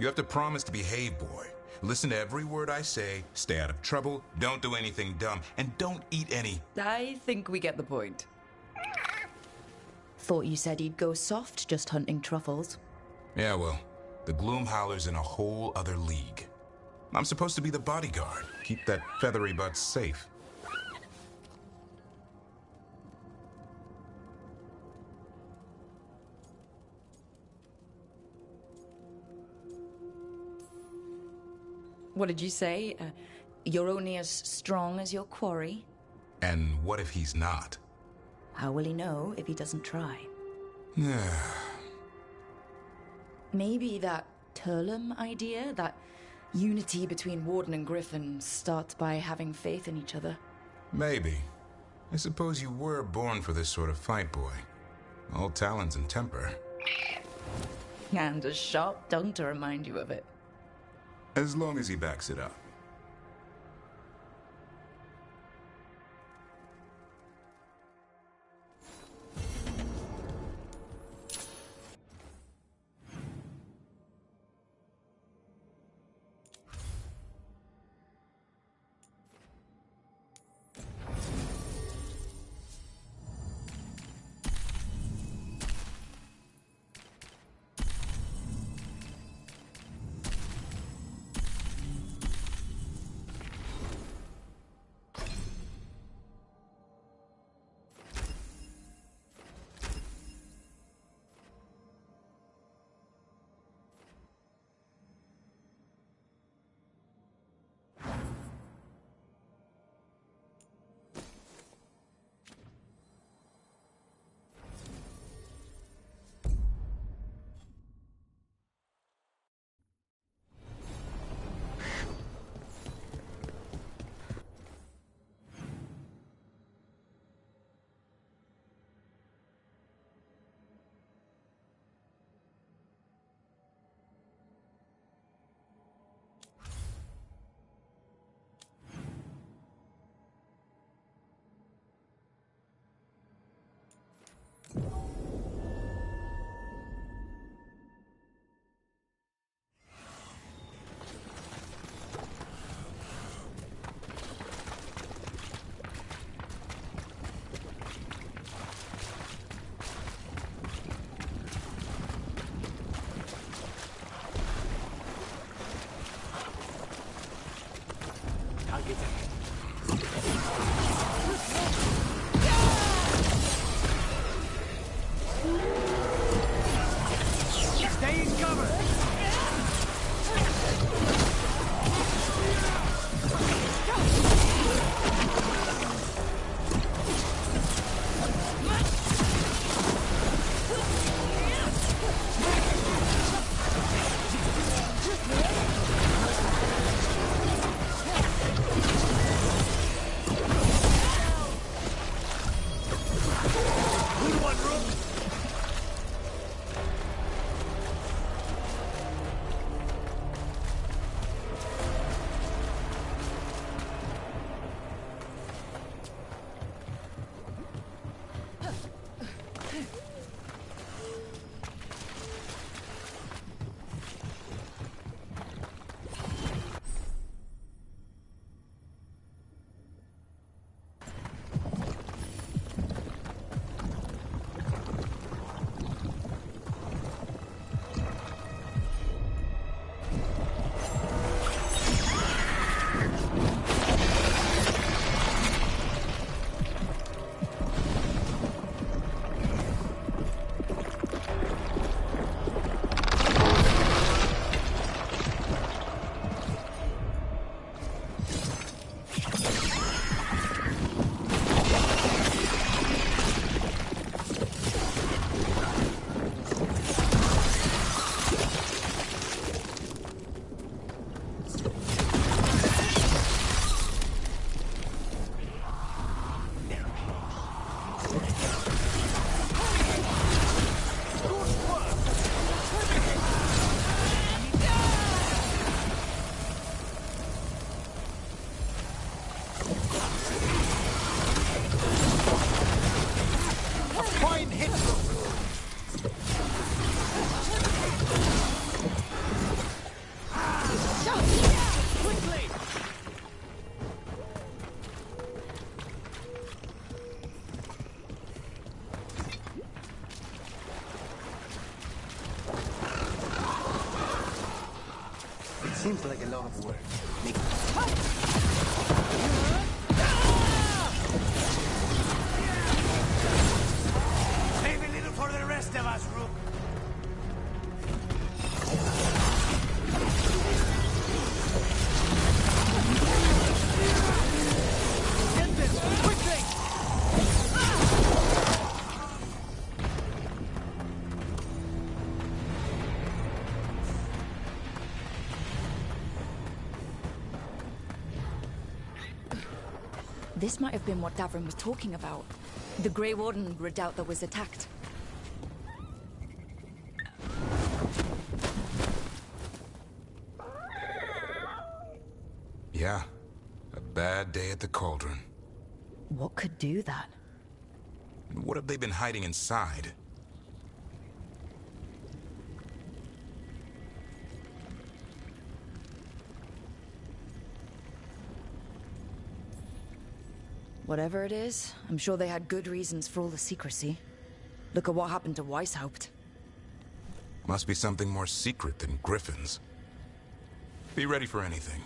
[SPEAKER 16] You have to promise to behave, boy. Listen to every word I say, stay out of trouble, don't do anything dumb, and don't eat any...
[SPEAKER 6] I think we get the point. Thought you said he'd go soft just hunting truffles.
[SPEAKER 16] Yeah, well, the Gloomhowler's in a whole other league. I'm supposed to be the bodyguard, keep that feathery butt safe.
[SPEAKER 6] What did you say? You're only as strong as your quarry?
[SPEAKER 16] And what if he's not?
[SPEAKER 6] How will he know if he doesn't try?
[SPEAKER 16] Yeah.
[SPEAKER 6] Maybe that Turlum idea, that unity between Warden and Griffin, starts by having faith in each other.
[SPEAKER 16] Maybe. I suppose you were born for this sort of fight, boy. All talons and temper.
[SPEAKER 6] And a sharp tongue to remind you of it.
[SPEAKER 16] As long as he backs it up.
[SPEAKER 17] Stay in cover!
[SPEAKER 18] Seems like a lot of work.
[SPEAKER 17] Save a little for the rest of us, Rook. Get this, quickly!
[SPEAKER 6] This might have been what Davrin was talking about. The Grey Warden redoubt that was attacked.
[SPEAKER 16] Yeah, a bad day at the Cauldron.
[SPEAKER 6] What could do that?
[SPEAKER 16] What have they been hiding inside?
[SPEAKER 6] Whatever it is, I'm sure they had good reasons for all the secrecy. Look at what happened to Weishaupt.
[SPEAKER 16] Must be something more secret than griffins. Be ready for anything.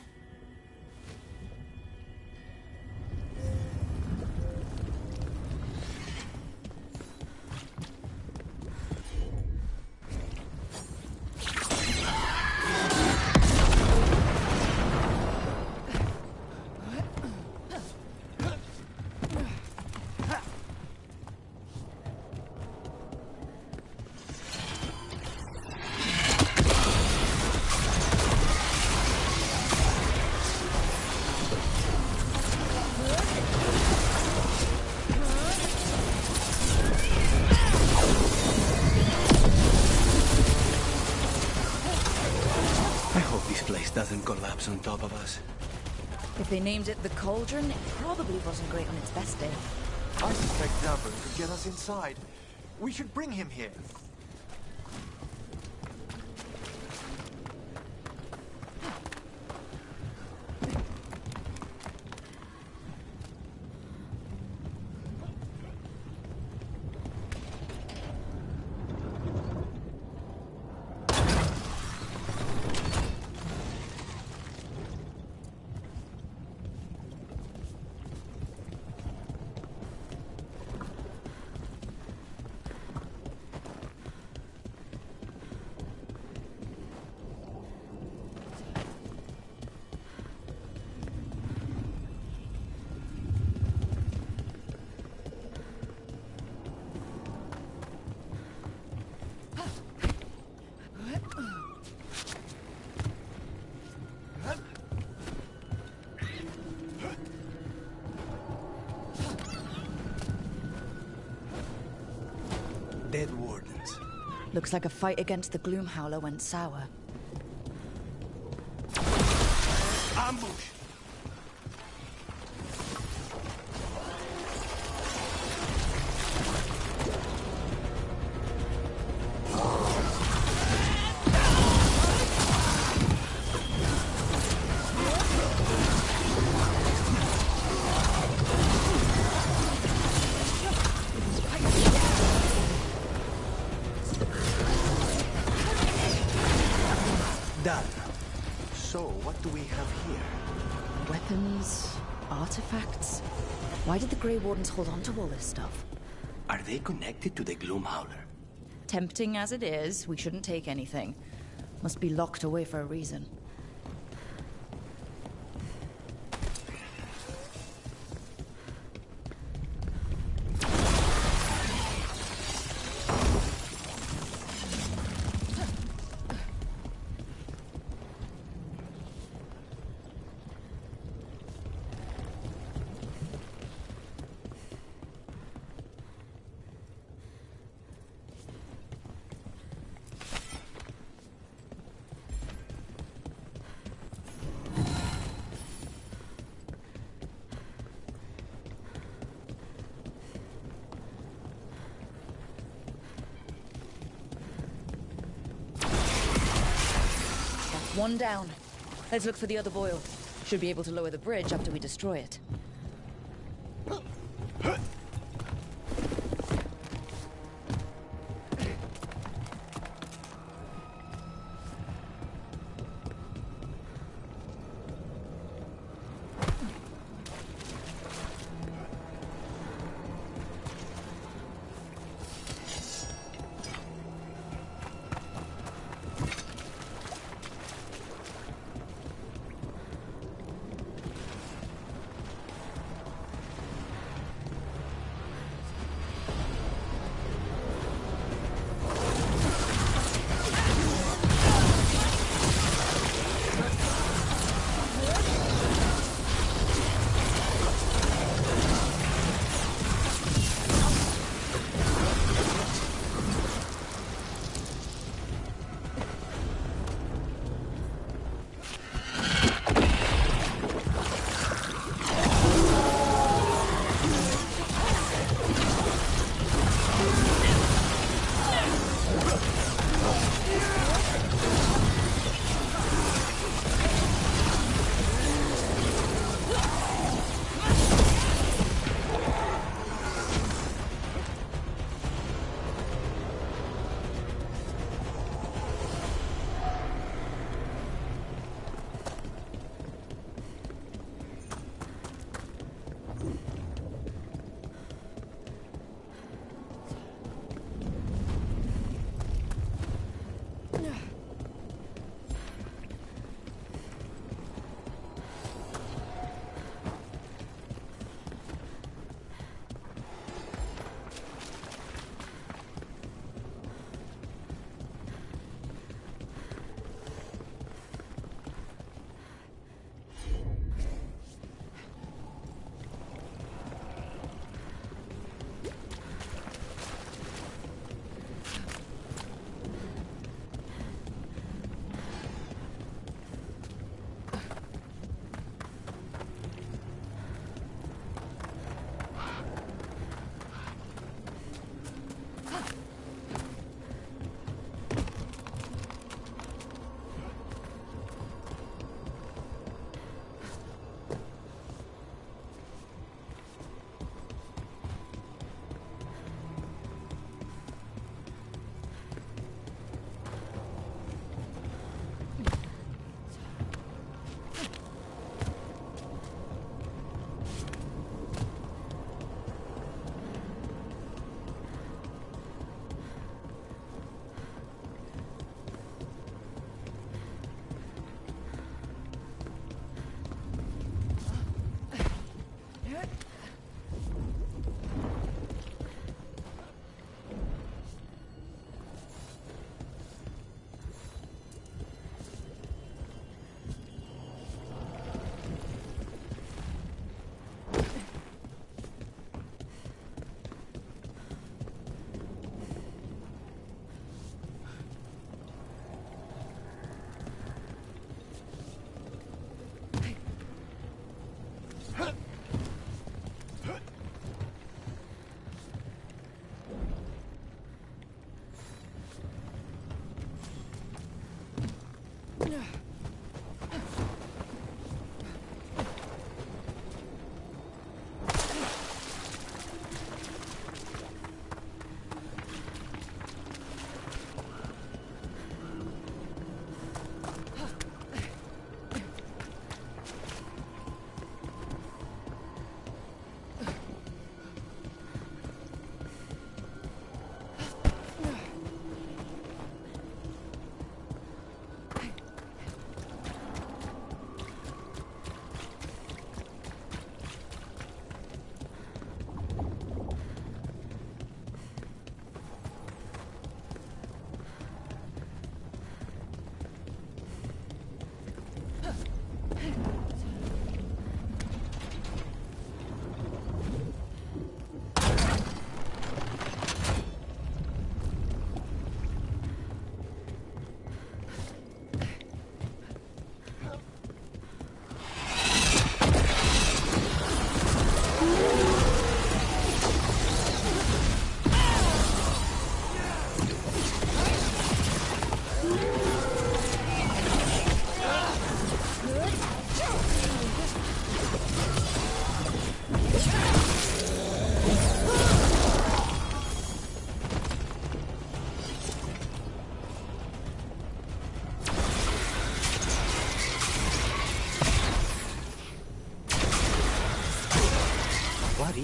[SPEAKER 18] Doesn't collapse on top of us.
[SPEAKER 6] If they named it the Cauldron, it probably wasn't great on its best day.
[SPEAKER 5] I suspect Davrin could get us inside. We should bring him here.
[SPEAKER 18] Dead wardens.
[SPEAKER 6] Looks like a fight against the Gloomhowler went sour.
[SPEAKER 18] Ambush!
[SPEAKER 5] Done. So, what do we have here?
[SPEAKER 6] Weapons, artifacts. Why did the Grey Wardens hold on to all this stuff?
[SPEAKER 18] Are they connected to the Gloomhowler?
[SPEAKER 6] Tempting as it is, we shouldn't take anything. Must be locked away for a reason. One down. Let's look for the other boil. Should be able to lower the bridge after we destroy it.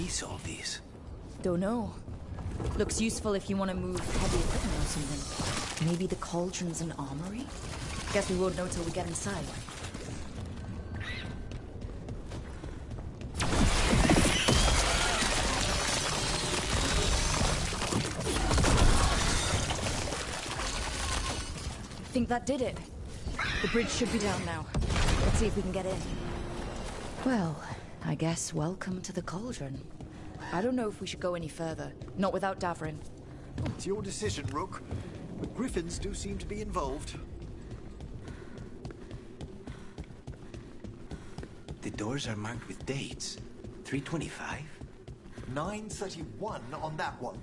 [SPEAKER 18] is all this?
[SPEAKER 6] Don't know. Looks useful if you want to move heavy equipment or something. Maybe the cauldron's an armory? Guess we won't know till we get inside. Think that did it. The bridge should be down now. Let's see if we can get in. Well, I guess welcome to the cauldron. I don't know if we should go any further. Not without Davrin.
[SPEAKER 5] It's your decision, Rook. But griffins do seem to be involved.
[SPEAKER 18] The doors are marked with dates. 325?
[SPEAKER 5] 931 on that one.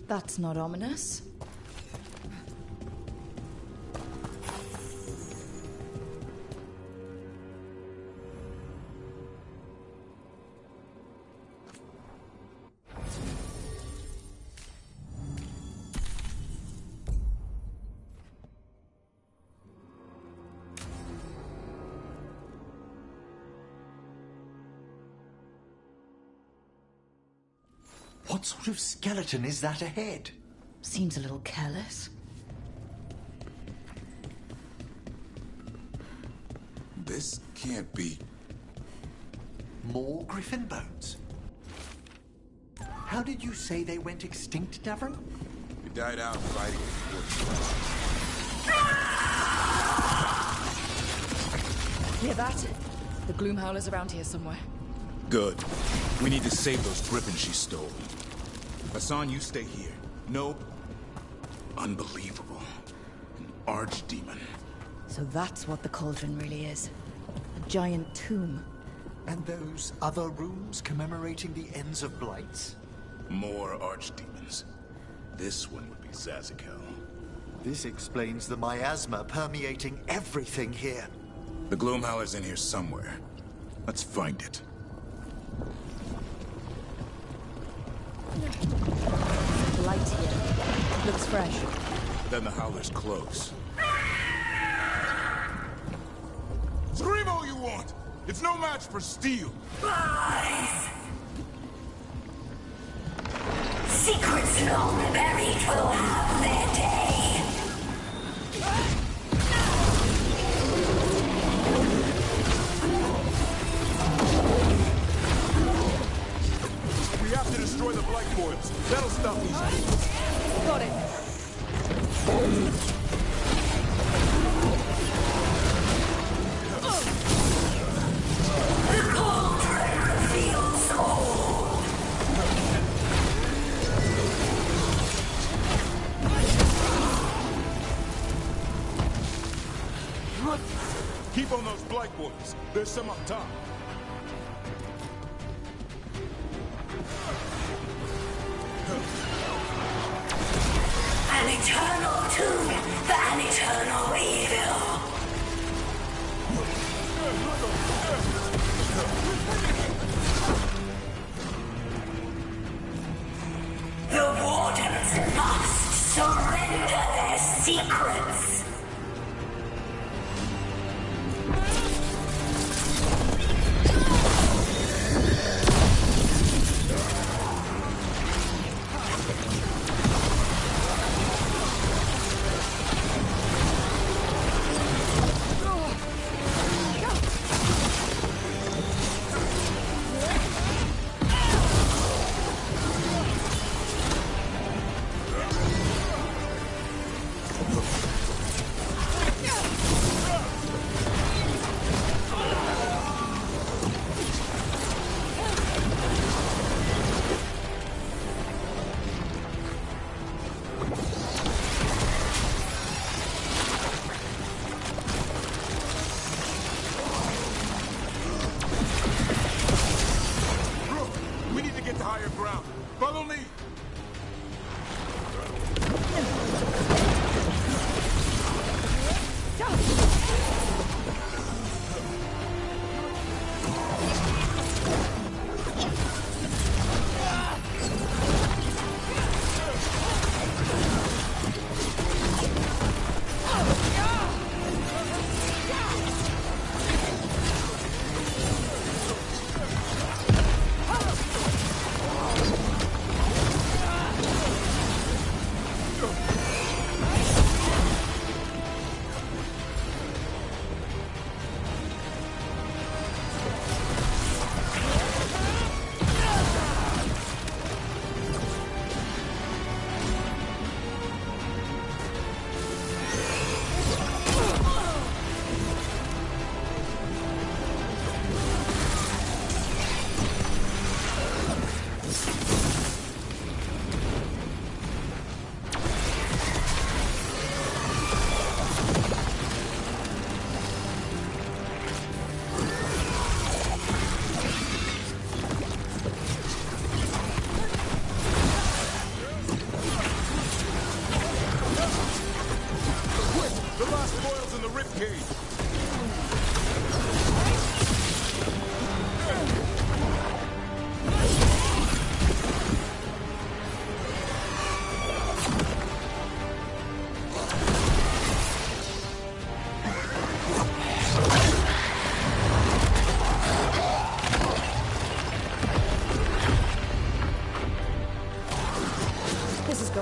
[SPEAKER 6] That's not ominous.
[SPEAKER 5] What sort of skeleton is that ahead?
[SPEAKER 6] Seems a little careless.
[SPEAKER 16] This can't be...
[SPEAKER 5] More griffin bones? How did you say they went extinct, Davrin?
[SPEAKER 16] We died out fighting with
[SPEAKER 6] Hear that? The Gloomhowler's around here somewhere.
[SPEAKER 16] Good. We need to save those griffins she stole. Hassan, you stay here. No. Unbelievable. An archdemon.
[SPEAKER 6] So that's what the cauldron really is. A giant tomb.
[SPEAKER 5] And those other rooms commemorating the ends of blights?
[SPEAKER 16] More archdemons. This one would be Zazikel.
[SPEAKER 5] This explains the miasma permeating everything here.
[SPEAKER 16] The Gloomhowler's in here somewhere. Let's find it.
[SPEAKER 6] Light here. Looks fresh.
[SPEAKER 16] Then the Howler's close. Scream all you want! It's no match for steel!
[SPEAKER 19] Lies! Secrets long buried will have their day.
[SPEAKER 16] We have to destroy the Blight Boils. That'll stop these.
[SPEAKER 6] Got it.
[SPEAKER 19] The cauldron reveals all.
[SPEAKER 16] Keep on those Blight Boils. There's some up top.
[SPEAKER 19] An eternal tomb for an eternal evil. The Wardens must surrender their secrets.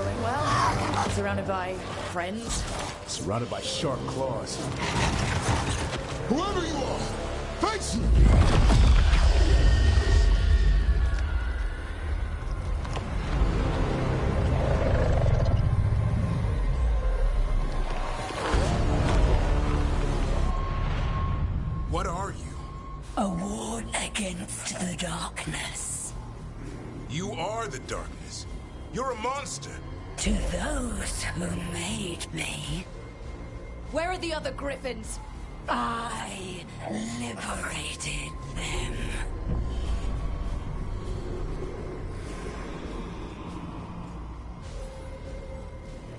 [SPEAKER 6] going well. Surrounded by friends.
[SPEAKER 20] Surrounded by sharp claws. Whoever you are, face me!
[SPEAKER 16] What are you?
[SPEAKER 19] A ward against the darkness.
[SPEAKER 16] You are the darkness. You're a monster.
[SPEAKER 19] To those who made me,
[SPEAKER 6] Where are the other griffins?
[SPEAKER 19] I liberated them.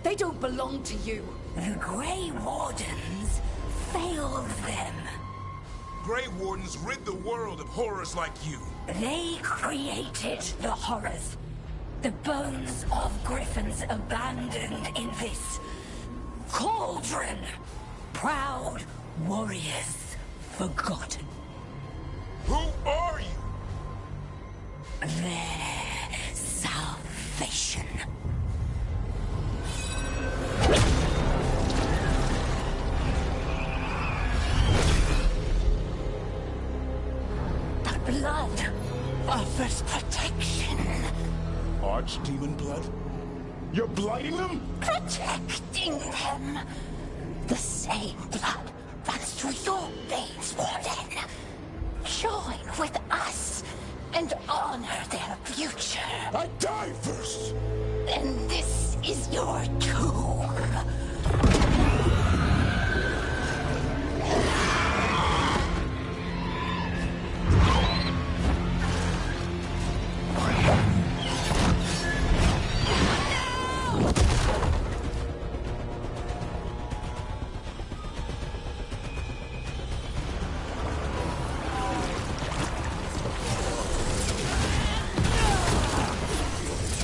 [SPEAKER 6] They don't belong to you.
[SPEAKER 19] The Grey Wardens failed them.
[SPEAKER 16] Grey Wardens rid the world of horrors like you.
[SPEAKER 19] They created the horrors. The bones of griffins abandoned in this cauldron. Proud warriors forgotten.
[SPEAKER 16] Who are you?
[SPEAKER 19] Their salvation. The blood offers protection.
[SPEAKER 20] Archdemon blood? You're blighting them?
[SPEAKER 19] Protecting them. The same blood runs through your veins, Warden. Join with us and honor their future.
[SPEAKER 20] I die first!
[SPEAKER 19] And this is your tomb.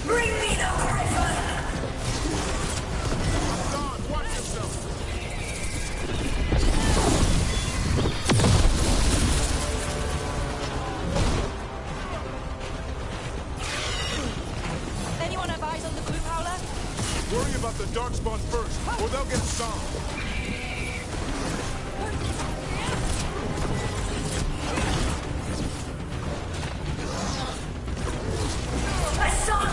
[SPEAKER 19] Bring me the griffin!
[SPEAKER 16] God, watch yourself!
[SPEAKER 6] Anyone have eyes on the Gloom Howler?
[SPEAKER 16] Worry about the Darkspawn first, or they'll get some.
[SPEAKER 19] My son!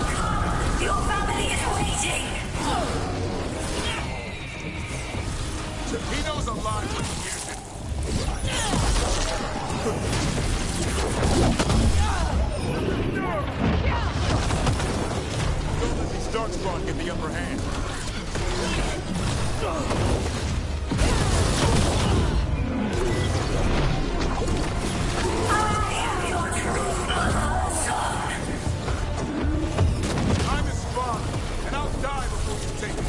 [SPEAKER 19] Your family is waiting!
[SPEAKER 16] Geppetto's alive when he hears it. Don't let these Darkspawn get the upper hand.
[SPEAKER 19] I am your true mother, son.
[SPEAKER 16] I'm his father, and I'll die before you take me.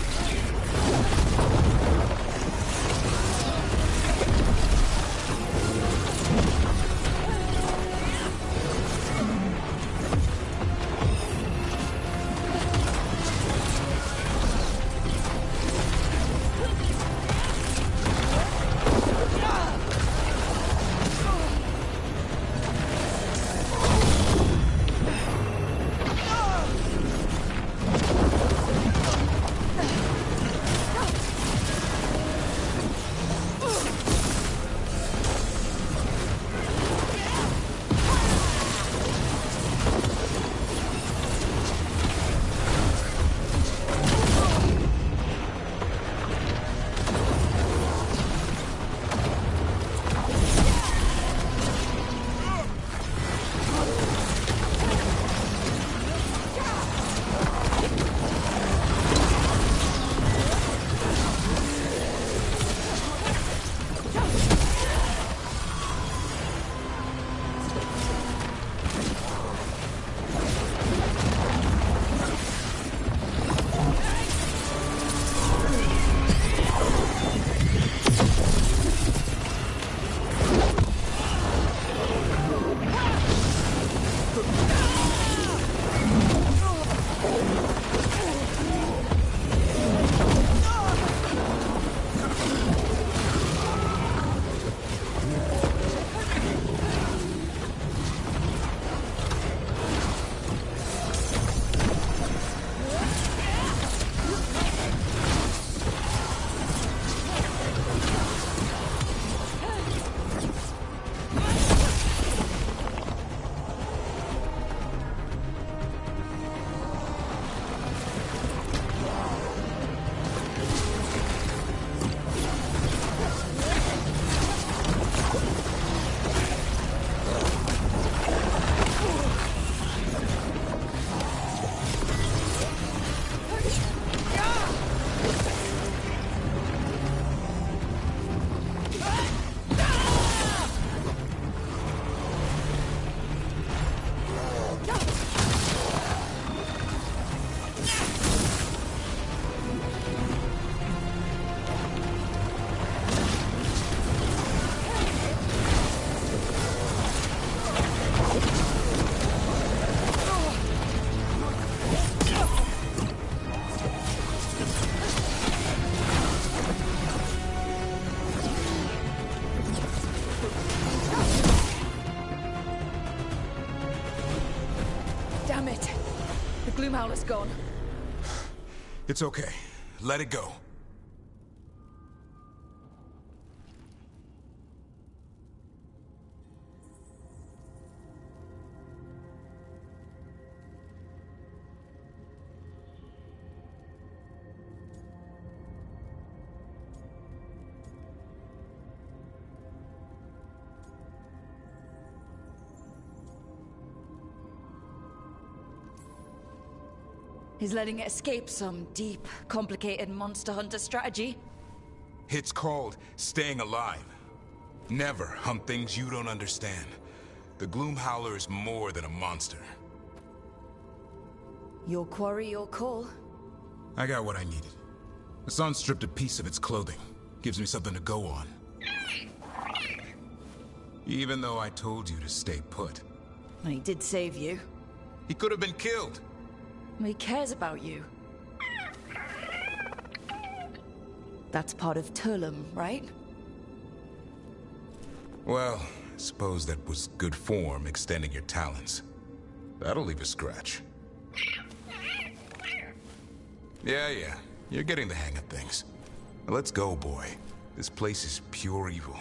[SPEAKER 6] Gloomhowler's gone.
[SPEAKER 16] It's okay. Let it go.
[SPEAKER 6] Is letting it escape some deep, complicated monster hunter strategy?
[SPEAKER 16] It's called staying alive. Never hunt things you don't understand. The Gloomhowler is more than a monster.
[SPEAKER 6] Your quarry, your call.
[SPEAKER 16] I got what I needed. The sun stripped a piece of its clothing. Gives me something to go on. Even though I told you to stay put.
[SPEAKER 6] And he did save you.
[SPEAKER 16] He could have been killed.
[SPEAKER 6] He cares about you. That's part of Turlum, right?
[SPEAKER 16] Well, I suppose that was good form, extending your talons. That'll leave a scratch. Yeah. You're getting the hang of things. Now let's go, boy. This place is pure evil.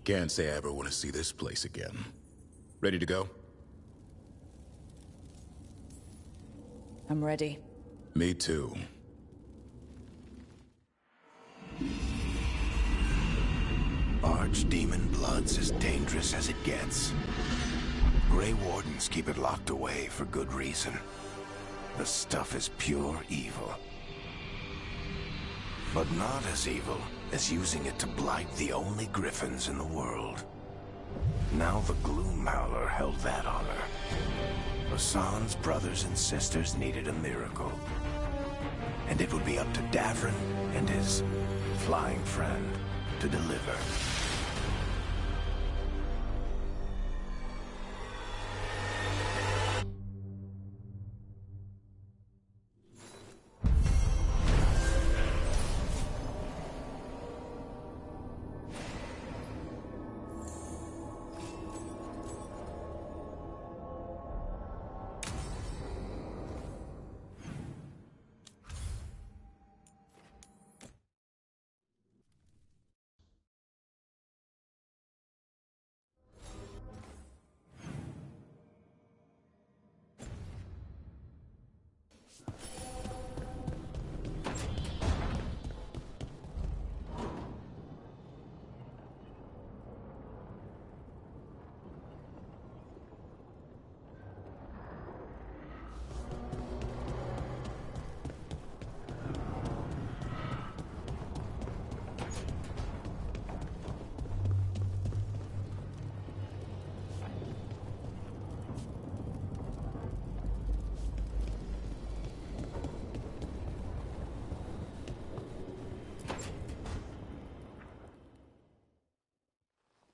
[SPEAKER 16] Can't say I ever want to see this place again. Ready to go?
[SPEAKER 6] I'm ready.
[SPEAKER 16] Me too.
[SPEAKER 9] Archdemon blood's as dangerous as it gets. Grey Wardens keep it locked away for good reason. The stuff is pure evil. But not as evil as using it to blight the only griffins in the world. Now the Gloomhowler held that honor. Hassan's brothers and sisters needed a miracle. And it would be up to Davrin and his flying friend to deliver.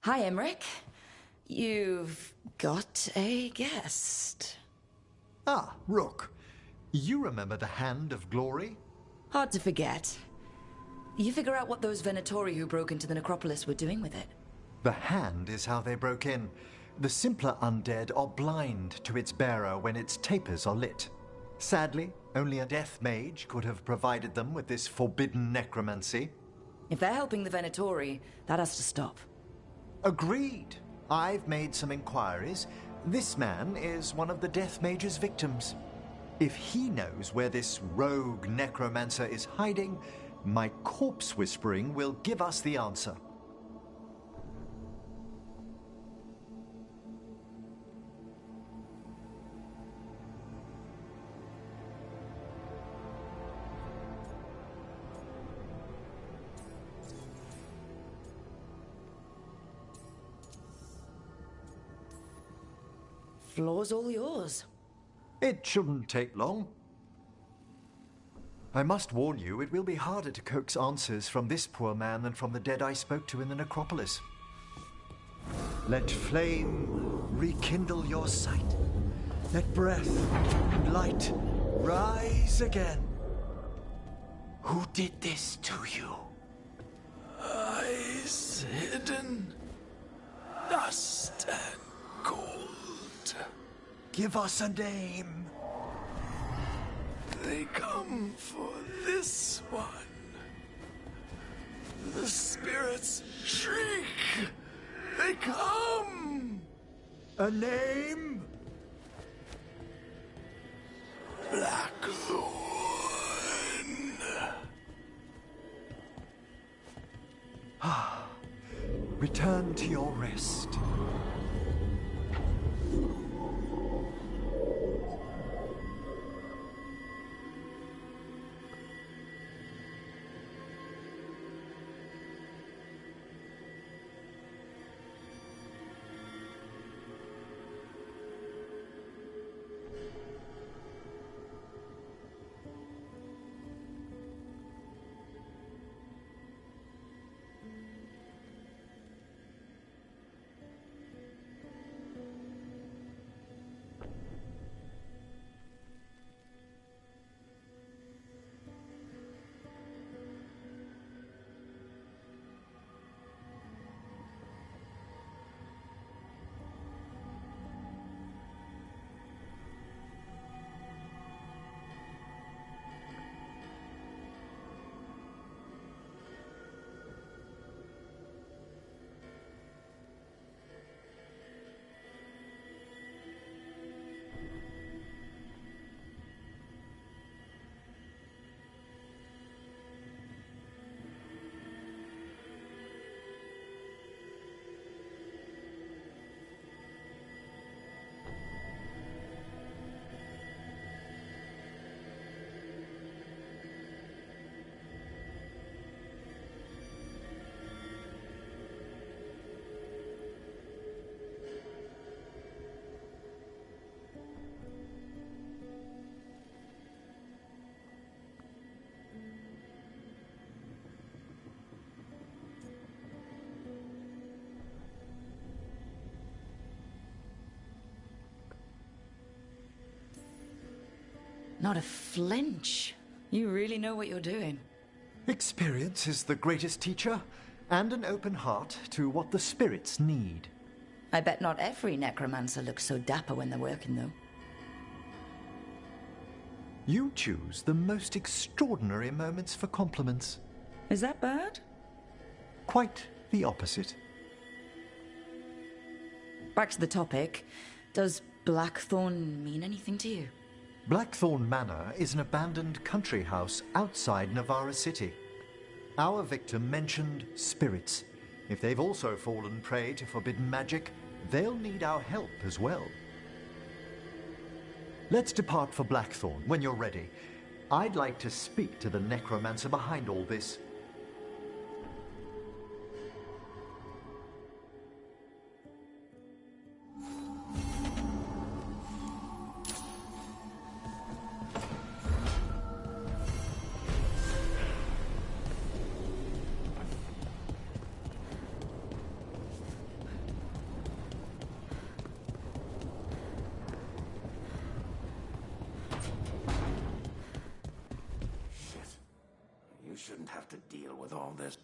[SPEAKER 6] Hi, Emmerich. You've got a guest.
[SPEAKER 5] Ah, Rook. You remember the Hand of Glory?
[SPEAKER 6] Hard to forget. You figure out what those Venatori who broke into the necropolis were doing with it.
[SPEAKER 5] The Hand is how they broke in. The simpler undead are blind to its bearer when its tapers are lit. Sadly, only a death mage could have provided them with this forbidden necromancy.
[SPEAKER 6] If they're helping the Venatori, that has to stop.
[SPEAKER 5] Agreed. I've made some inquiries. This man is one of the Death Mage's victims. If he knows where this rogue necromancer is hiding, my corpse whispering will give us the answer.
[SPEAKER 6] Floor's all yours.
[SPEAKER 5] It shouldn't take long. I must warn you, it will be harder to coax answers from this poor man than from the dead I spoke to in the necropolis. Let flame rekindle your sight. Let breath and light rise again.
[SPEAKER 9] Who did this to you?
[SPEAKER 20] Eyes hidden, dust and gold.
[SPEAKER 5] Give us a name.
[SPEAKER 20] They come for this one. The spirits shriek. They come.
[SPEAKER 5] A name?
[SPEAKER 20] Blackthorn.
[SPEAKER 5] Return to your rest.
[SPEAKER 6] Not a flinch. You really know what you're doing.
[SPEAKER 5] Experience is the greatest teacher, and an open heart to what the spirits need.
[SPEAKER 6] I bet not every necromancer looks so dapper when they're working, though.
[SPEAKER 5] You choose the most extraordinary moments for compliments.
[SPEAKER 6] Is that bad?
[SPEAKER 5] Quite the opposite.
[SPEAKER 6] Back to the topic. Does Blackthorn mean anything to you?
[SPEAKER 5] Blackthorn Manor is an abandoned country house outside Navarra City. Our victim mentioned spirits. If they've also fallen prey to forbidden magic, they'll need our help as well. Let's depart for Blackthorn when you're ready. I'd like to speak to the necromancer behind all this.
[SPEAKER 9] You shouldn't have to deal with all this.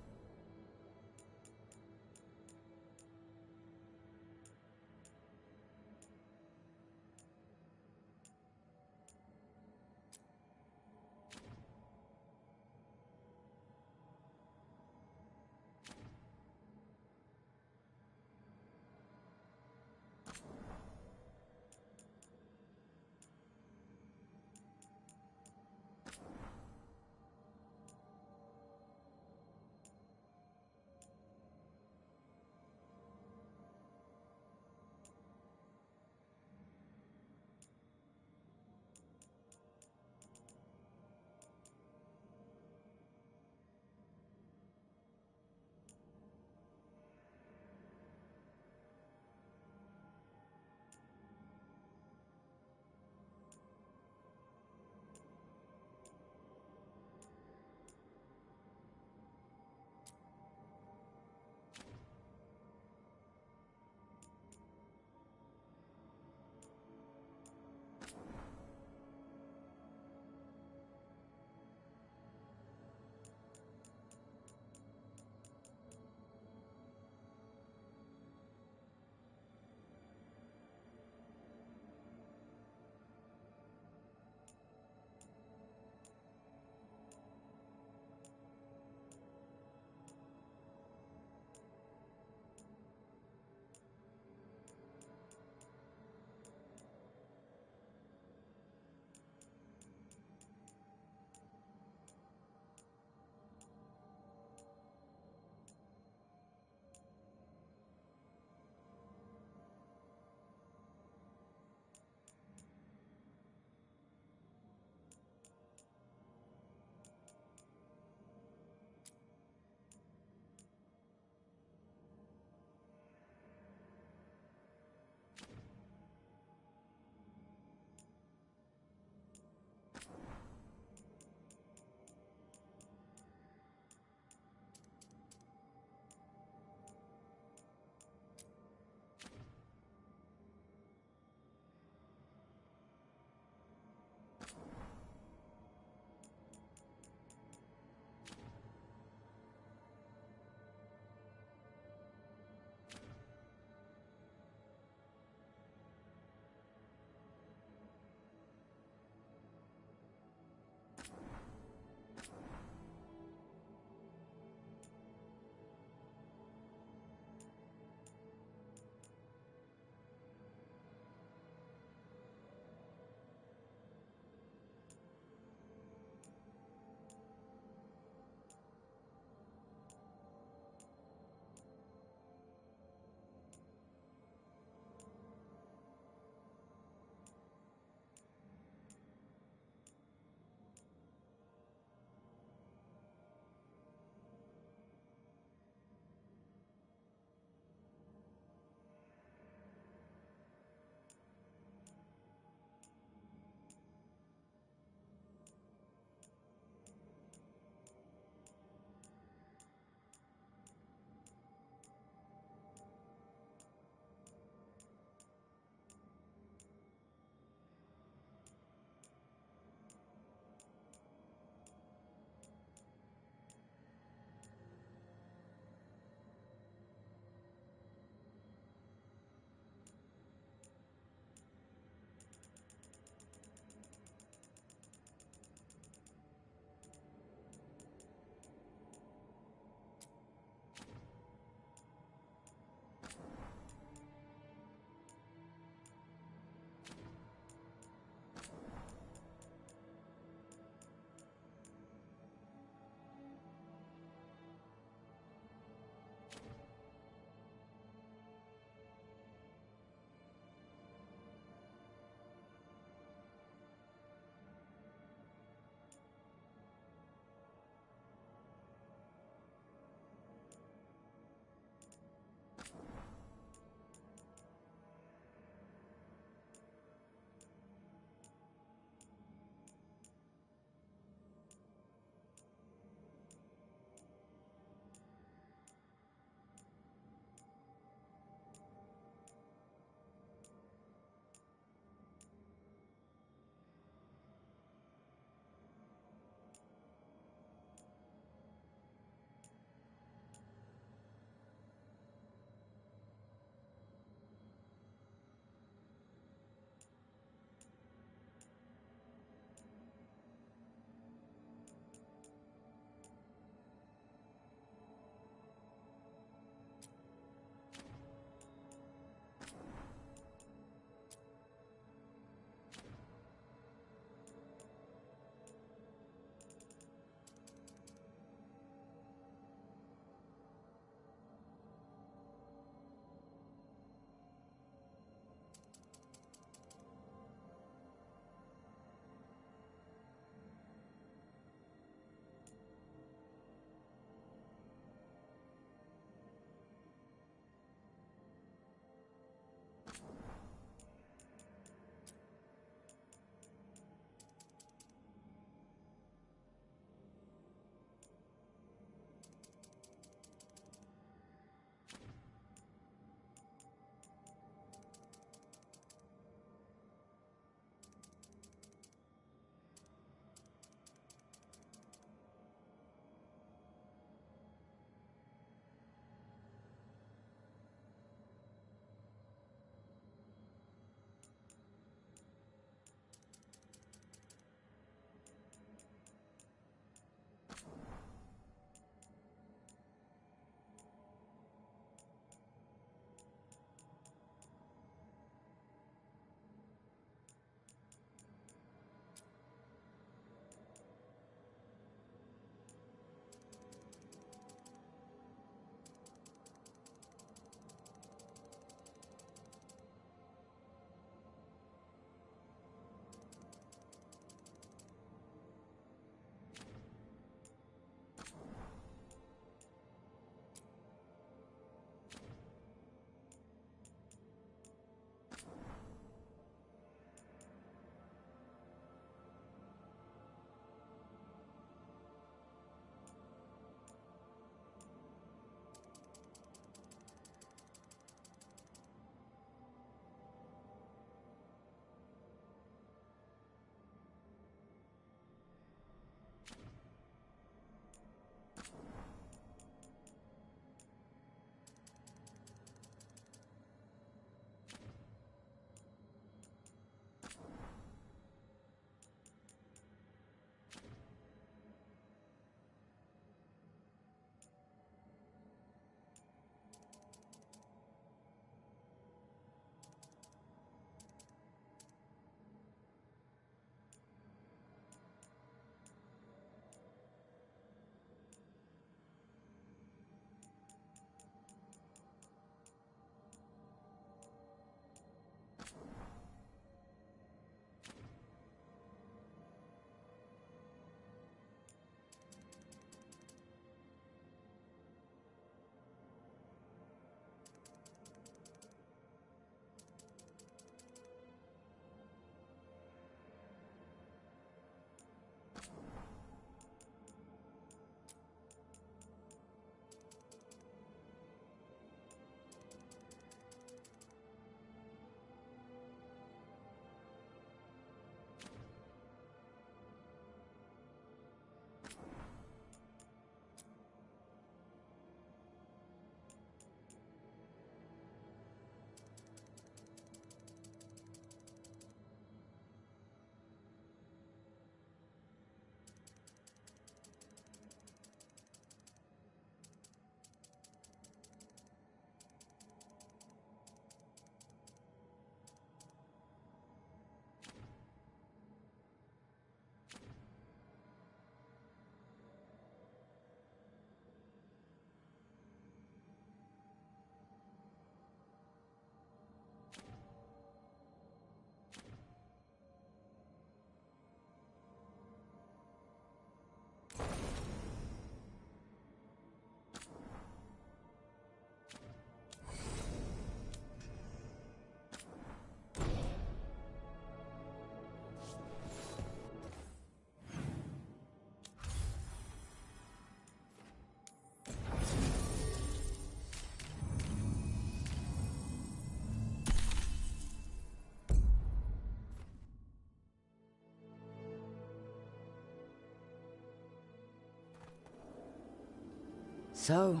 [SPEAKER 6] So,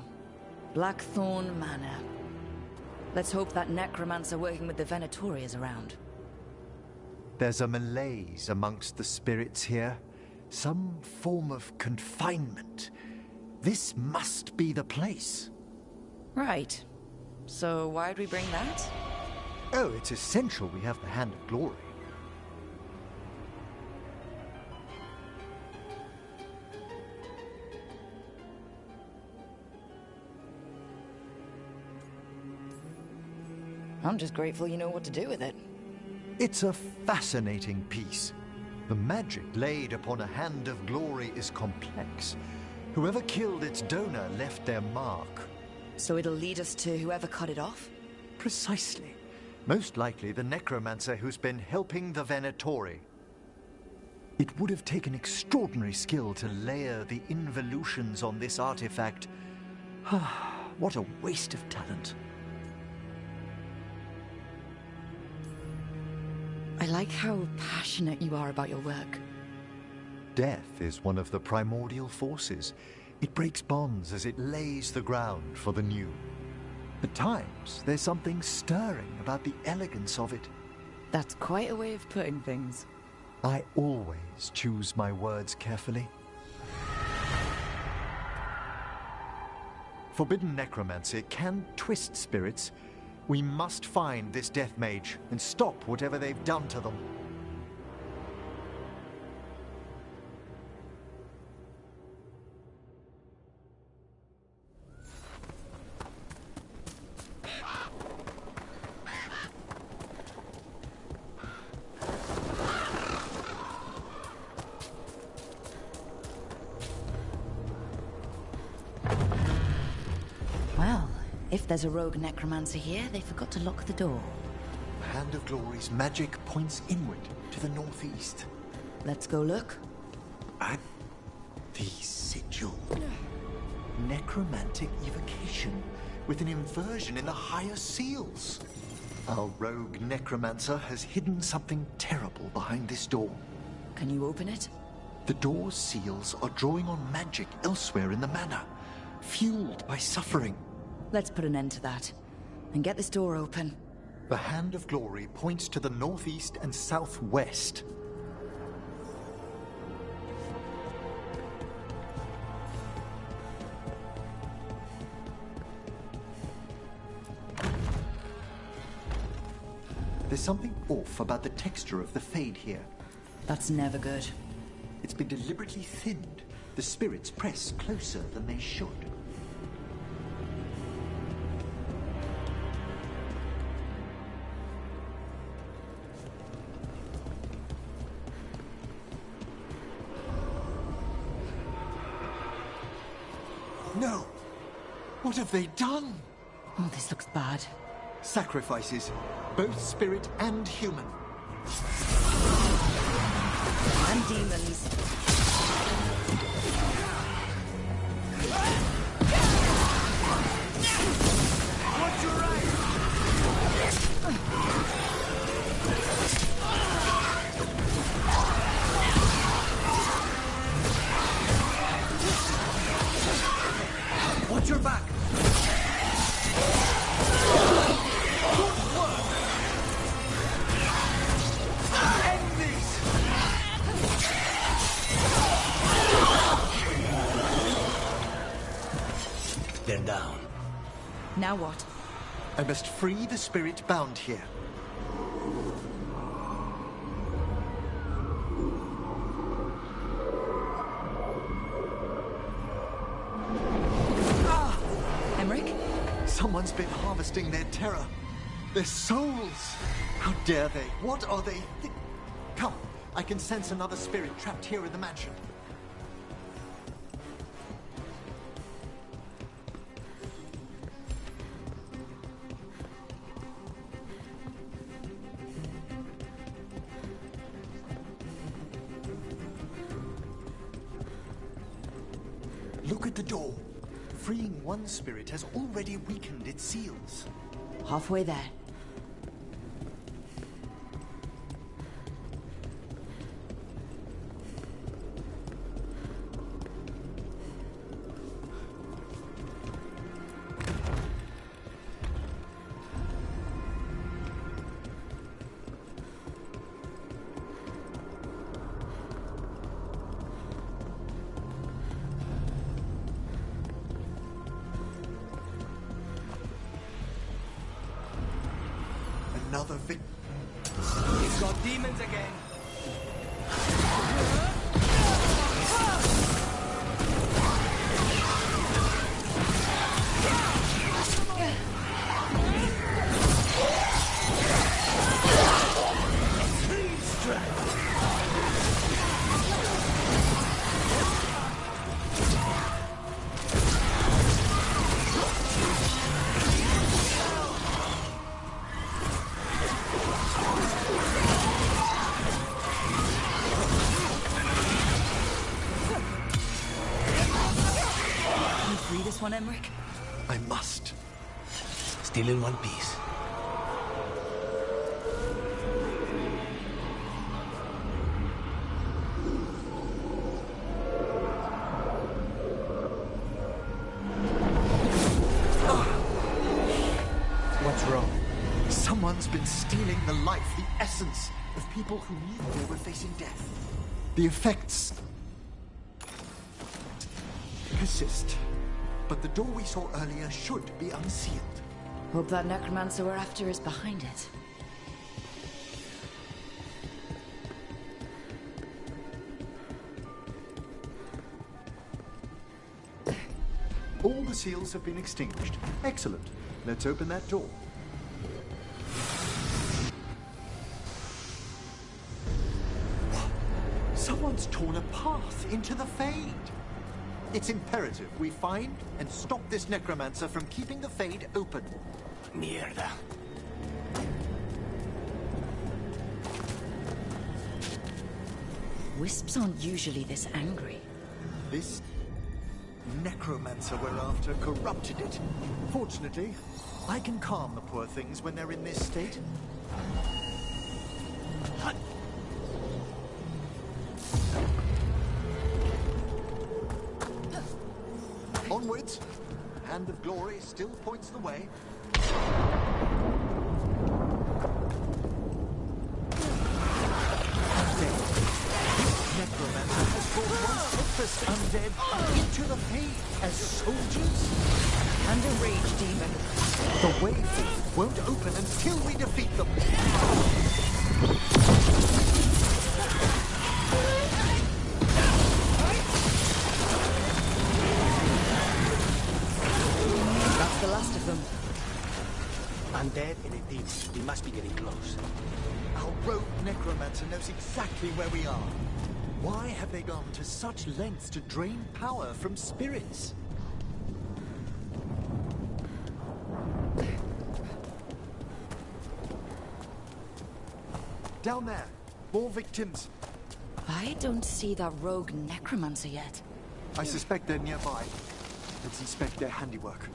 [SPEAKER 6] Blackthorn Manor. Let's hope that necromancer working with the Venatori is around.
[SPEAKER 5] There's a malaise amongst the spirits here. Some form of confinement. This must be the place.
[SPEAKER 6] Right. So why'd we bring that?
[SPEAKER 5] Oh, it's essential we have the Hand of Glory.
[SPEAKER 6] I'm just grateful you know what to do with it.
[SPEAKER 5] It's a fascinating piece. The magic laid upon a Hand of Glory is complex. Whoever killed its donor left their mark.
[SPEAKER 6] So it'll lead us to whoever cut it off?
[SPEAKER 5] Precisely. Most likely the necromancer who's been helping the Venatori. It would have taken extraordinary skill to layer the involutions on this artifact. What a waste of talent.
[SPEAKER 6] I like how passionate you are about your work.
[SPEAKER 5] Death is one of the primordial forces. It breaks bonds as it lays the ground for the new. At times, there's something stirring about the elegance of it.
[SPEAKER 6] That's quite a way of putting things.
[SPEAKER 5] I always choose my words carefully. Forbidden necromancy can twist spirits. We must find this death mage and stop whatever they've done to them.
[SPEAKER 6] Well, if there's a rogue necromancer here, they forgot to lock the door.
[SPEAKER 5] Hand of Glory's magic points inward to the northeast.
[SPEAKER 6] Let's go look.
[SPEAKER 5] And the sigil. Necromantic evocation with an inversion in the higher seals. Our rogue necromancer has hidden something terrible behind this door.
[SPEAKER 6] Can you open it?
[SPEAKER 5] The door's seals are drawing on magic elsewhere in the manor, fueled by suffering.
[SPEAKER 6] Let's put an end to that, and get this door open.
[SPEAKER 5] The Hand of Glory points to the northeast and southwest. There's something off about the texture of the fade here.
[SPEAKER 6] That's never good.
[SPEAKER 5] It's been deliberately thinned. The spirits press closer than they should. No! What have they done?
[SPEAKER 6] Oh, this looks bad.
[SPEAKER 5] Sacrifices, both spirit and human.
[SPEAKER 6] And demons.
[SPEAKER 17] What's your right? Watch your back.
[SPEAKER 4] They're down.
[SPEAKER 6] Now what?
[SPEAKER 5] I must free the spirit bound here.
[SPEAKER 6] Emmerich?
[SPEAKER 5] Someone's been harvesting their terror. Their souls. How dare they? What are they? Come, I can sense another spirit trapped here in the mansion. Look at the door. Freeing one spirit has already weakened its seals.
[SPEAKER 6] Halfway there.
[SPEAKER 5] another victim.
[SPEAKER 17] He's got demons again.
[SPEAKER 6] One, Emmerich?
[SPEAKER 5] I must.
[SPEAKER 18] Still in one piece.
[SPEAKER 5] What's wrong? Someone's been stealing the life, the essence of people who knew they were facing death. The effects persist. But the door we saw earlier should be unsealed.
[SPEAKER 6] Hope that necromancer we're after is behind it.
[SPEAKER 5] All the seals have been extinguished. Excellent. Let's open that door. Someone's torn a path into the Fade. It's imperative we find and stop this necromancer from keeping the Fade open.
[SPEAKER 18] Mierda.
[SPEAKER 6] Wisps aren't usually this angry.
[SPEAKER 5] This necromancer we're after corrupted it. Fortunately, I can calm the poor things when they're in this state. Onwards. Hand of Glory still points the way. Necromancer has brought one helpless undead into the Fade as soldiers.
[SPEAKER 6] And a rage demon.
[SPEAKER 5] The way forth won't open until we defeat them.
[SPEAKER 6] That's the last of them.
[SPEAKER 18] Undead and a demon. We must be getting close.
[SPEAKER 5] Our rogue necromancer knows exactly where we are. Why have they gone to such lengths to drain power from spirits? Down there. More victims.
[SPEAKER 6] I don't see that rogue necromancer yet.
[SPEAKER 5] I suspect they're nearby. Let's inspect their handiwork.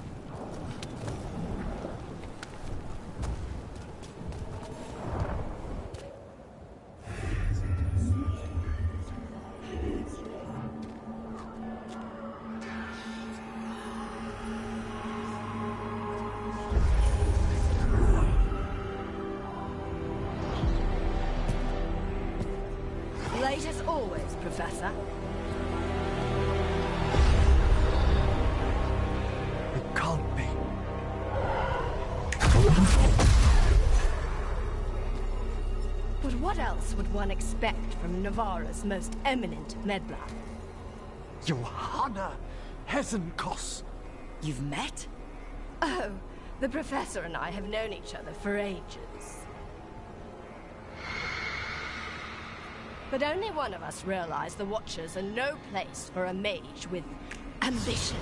[SPEAKER 7] Late as always, Professor.
[SPEAKER 5] It can't be.
[SPEAKER 7] But what else would one expect from Navarra's most eminent Medbla?
[SPEAKER 5] Johanna Hezenkos.
[SPEAKER 7] You've met? Oh, the Professor and I have known each other for ages. But only one of us realized the Watchers are no place for a mage with ambition.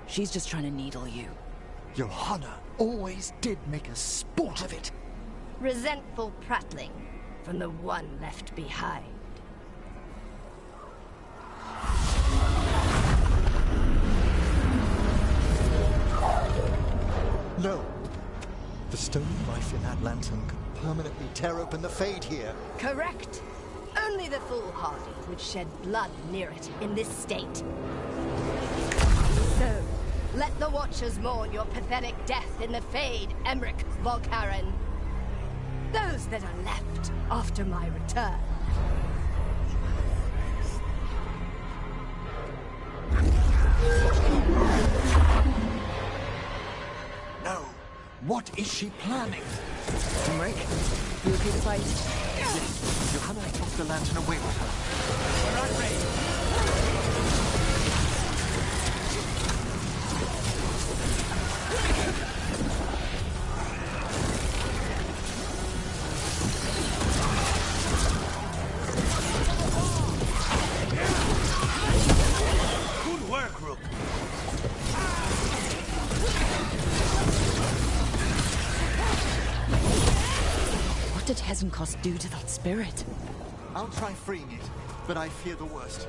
[SPEAKER 6] She's just trying to needle you.
[SPEAKER 5] Johanna always did make a sport of it.
[SPEAKER 7] Resentful prattling from the one left behind.
[SPEAKER 5] No. The stone knife in that lantern could permanently tear open the Fade here.
[SPEAKER 7] Correct. Only the foolhardy would shed blood near it in this state. So, let the Watchers mourn your pathetic death in the Fade, Emmerich Volkaren. Those that are left after my return.
[SPEAKER 5] No. What is she planning?
[SPEAKER 6] Emmerich, you okay to fight?
[SPEAKER 5] Yes. Johanna took the lantern away with her.
[SPEAKER 17] We're not ready. Good work, Rook.
[SPEAKER 6] What did Hezenkos do to that spirit?
[SPEAKER 5] I'll try freeing it, but I fear the worst.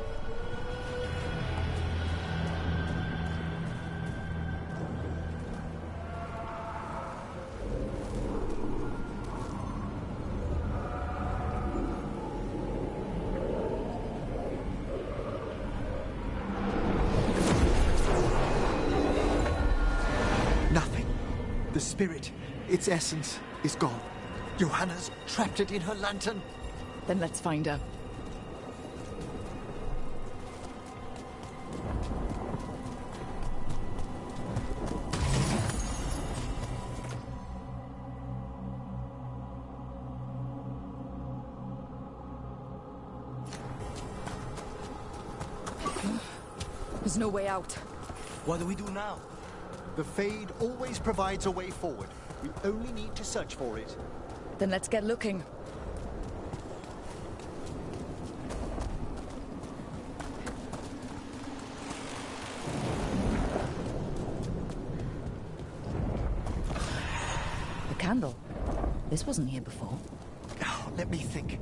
[SPEAKER 5] Nothing. The spirit, its essence, is gone. Johanna's trapped it in her lantern.
[SPEAKER 6] Then let's find her. There's no way out.
[SPEAKER 17] What do we do now?
[SPEAKER 5] The Fade always provides a way forward. We only need to search for it.
[SPEAKER 6] Then let's get looking. The candle. This wasn't here before.
[SPEAKER 5] Oh, let me think.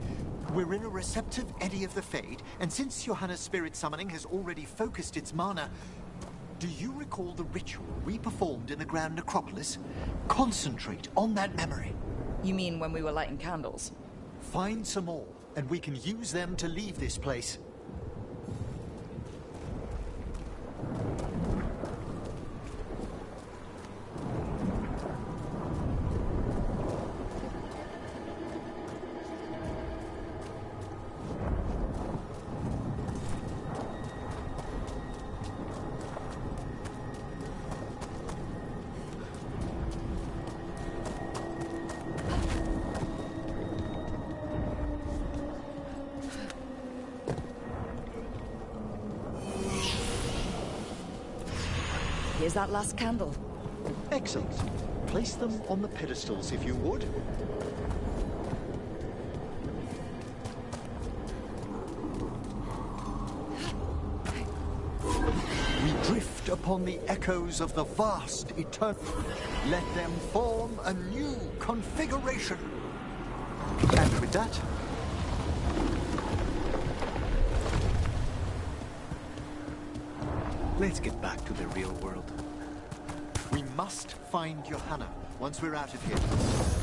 [SPEAKER 5] We're in a receptive eddy of the Fade, and since Johanna's spirit summoning has already focused its mana, do you recall the ritual we performed in the Grand Necropolis? Concentrate on that memory.
[SPEAKER 6] You mean when we were lighting candles?
[SPEAKER 5] Find some more, and we can use them to leave this place.
[SPEAKER 6] Here's that last candle.
[SPEAKER 5] Excellent. Place them on the pedestals, if you would. We drift upon the echoes of the vast eternal. Let them form a new configuration. And with that,
[SPEAKER 17] Let's get back to the real world.
[SPEAKER 5] we must find Johanna once we're out of here.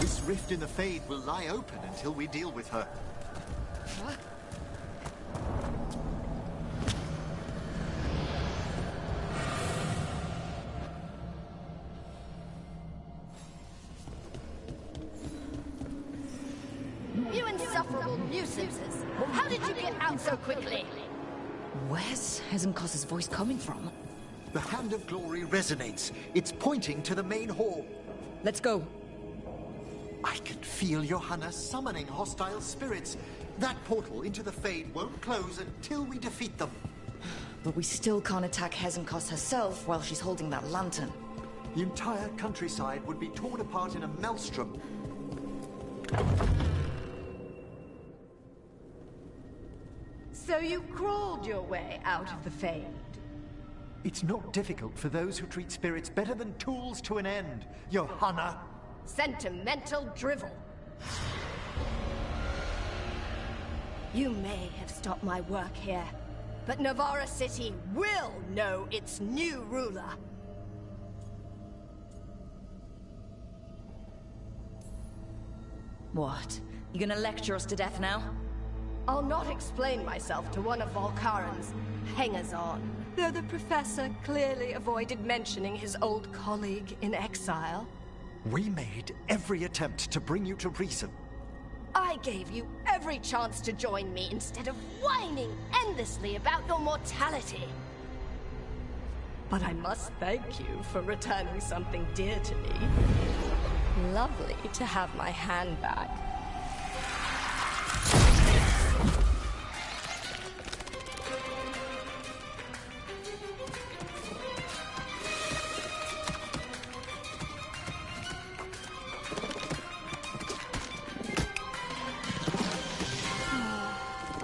[SPEAKER 5] This rift in the Fade will lie open until we deal with her.
[SPEAKER 7] You insufferable nuisances! How did you get out so quickly?
[SPEAKER 6] Where's Hezenkos' voice coming from?
[SPEAKER 5] The Hand of Glory resonates. It's pointing to the main hall.
[SPEAKER 6] Let's go.
[SPEAKER 5] I can feel Johanna summoning hostile spirits. That portal into the Fade won't close until we defeat them.
[SPEAKER 6] But we still can't attack Hezenkos herself while she's holding that lantern.
[SPEAKER 5] The entire countryside would be torn apart in a maelstrom.
[SPEAKER 7] So you crawled your way out of the Fade?
[SPEAKER 5] It's not difficult for those who treat spirits better than tools to an end, Johanna.
[SPEAKER 7] Sentimental drivel. You may have stopped my work here, but Navarra City will know its new ruler.
[SPEAKER 6] What? You gonna lecture us to death now?
[SPEAKER 7] I'll not explain myself to one of Volkaren's hangers-on, though the professor clearly avoided mentioning his old colleague in exile.
[SPEAKER 5] We made every attempt to bring you to reason.
[SPEAKER 7] I gave you every chance to join me instead of whining endlessly about your mortality. But I must thank you for returning something dear to me. Lovely to have my hand back.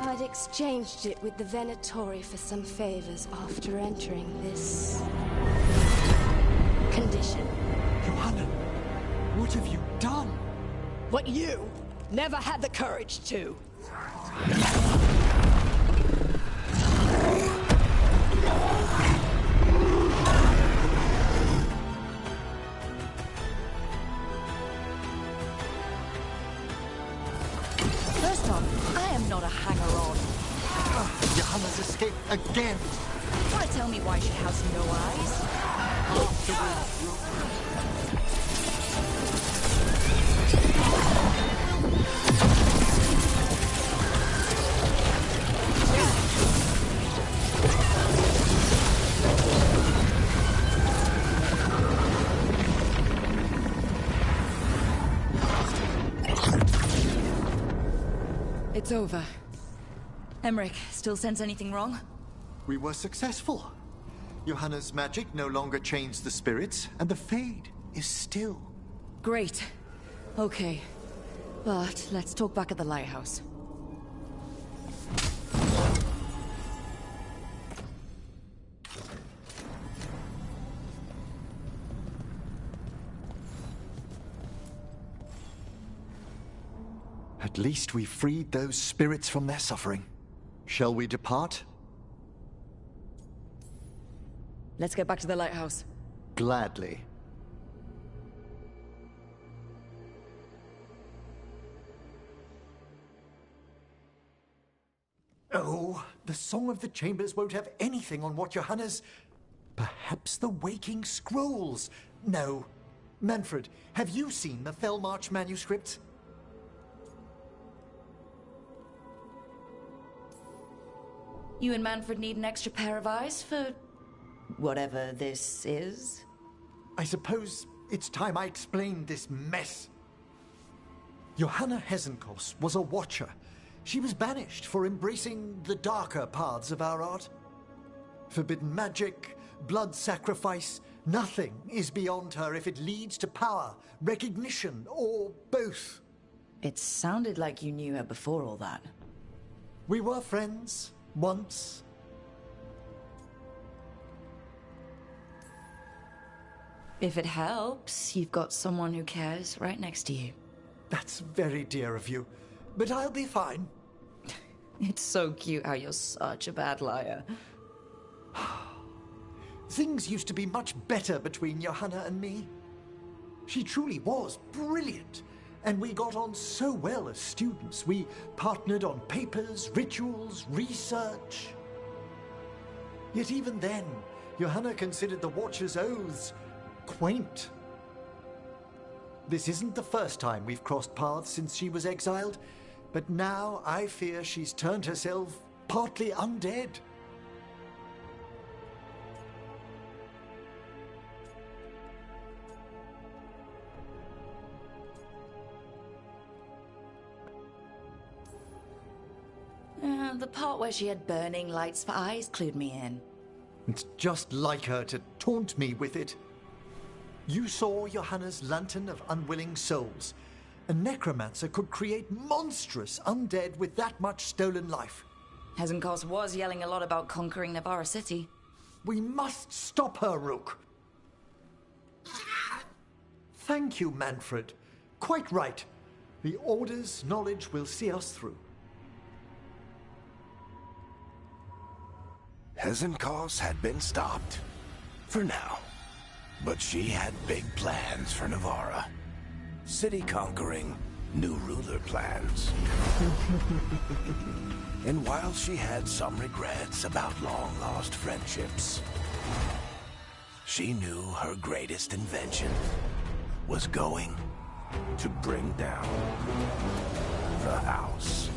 [SPEAKER 7] I'd exchanged it with the Venatori for some favors after entering this condition.
[SPEAKER 5] Johanna, what have you done?
[SPEAKER 7] What you never had the courage to.
[SPEAKER 6] First off, I am not a hanger-on.
[SPEAKER 5] Johanna's escaped again.
[SPEAKER 6] Want to tell me why she has no eyes? It's over. Emmerich, still sense anything wrong?
[SPEAKER 5] We were successful. Johanna's magic no longer changed the spirits, and the Fade is still.
[SPEAKER 6] Great. Okay. But let's talk back at the lighthouse.
[SPEAKER 5] At least we freed those spirits from their suffering. Shall we depart?
[SPEAKER 6] Let's get back to the lighthouse.
[SPEAKER 5] Gladly. Oh, the Song of the Chambers won't have anything on what Johanna's... Perhaps the Waking Scrolls? No. Manfred, have you seen the Fellmarch manuscripts?
[SPEAKER 6] You and Manfred need an extra pair of eyes for... whatever this is?
[SPEAKER 5] I suppose it's time I explained this mess. Johanna Hesenkos was a watcher. She was banished for embracing the darker paths of our art. Forbidden magic, blood sacrifice, nothing is beyond her if it leads to power, recognition, or both.
[SPEAKER 6] It sounded like you knew her before all that.
[SPEAKER 5] We were friends. Once.
[SPEAKER 6] If it helps, you've got someone who cares right next to you.
[SPEAKER 5] That's very dear of you, but I'll be fine.
[SPEAKER 6] It's so cute how you're such a bad liar.
[SPEAKER 5] Things used to be much better between Johanna and me. She truly was brilliant. And we got on so well as students. We partnered on papers, rituals, research. Yet even then, Johanna considered the Watcher's oaths quaint. This isn't the first time we've crossed paths since she was exiled, but now I fear she's turned herself partly undead.
[SPEAKER 6] The part where she had burning lights for eyes clued me in.
[SPEAKER 5] It's just like her to taunt me with it. You saw Johanna's Lantern of Unwilling Souls. A necromancer could create monstrous undead with that much stolen life.
[SPEAKER 6] Hesenkos was yelling a lot about conquering Navarra City.
[SPEAKER 5] We must stop her, Rook. Thank you, Manfred. Quite right. The Order's knowledge will see us through.
[SPEAKER 9] Hesenkos had been stopped. For now. But she had big plans for Navarra. City conquering, new ruler plans. And while she had some regrets about long-lost friendships, she knew her greatest invention was going to bring down the house.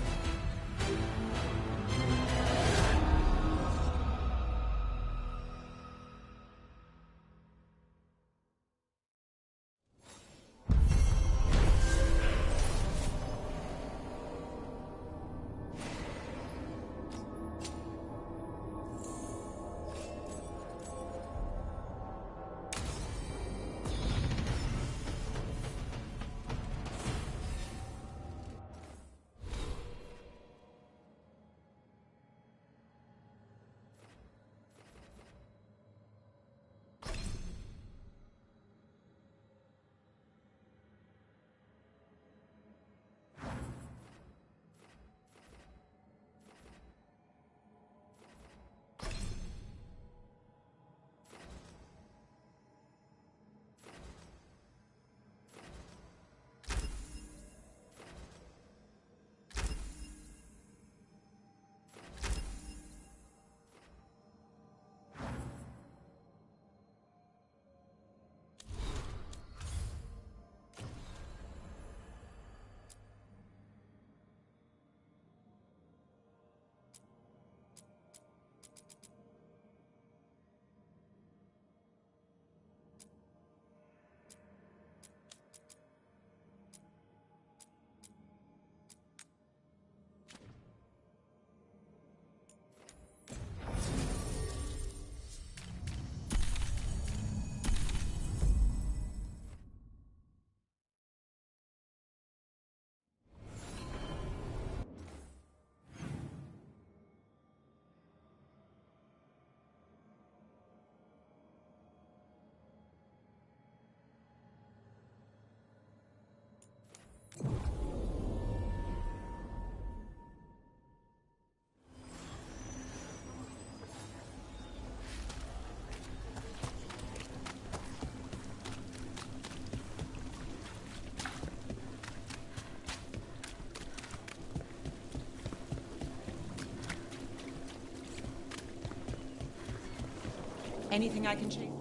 [SPEAKER 3] Anything I can change?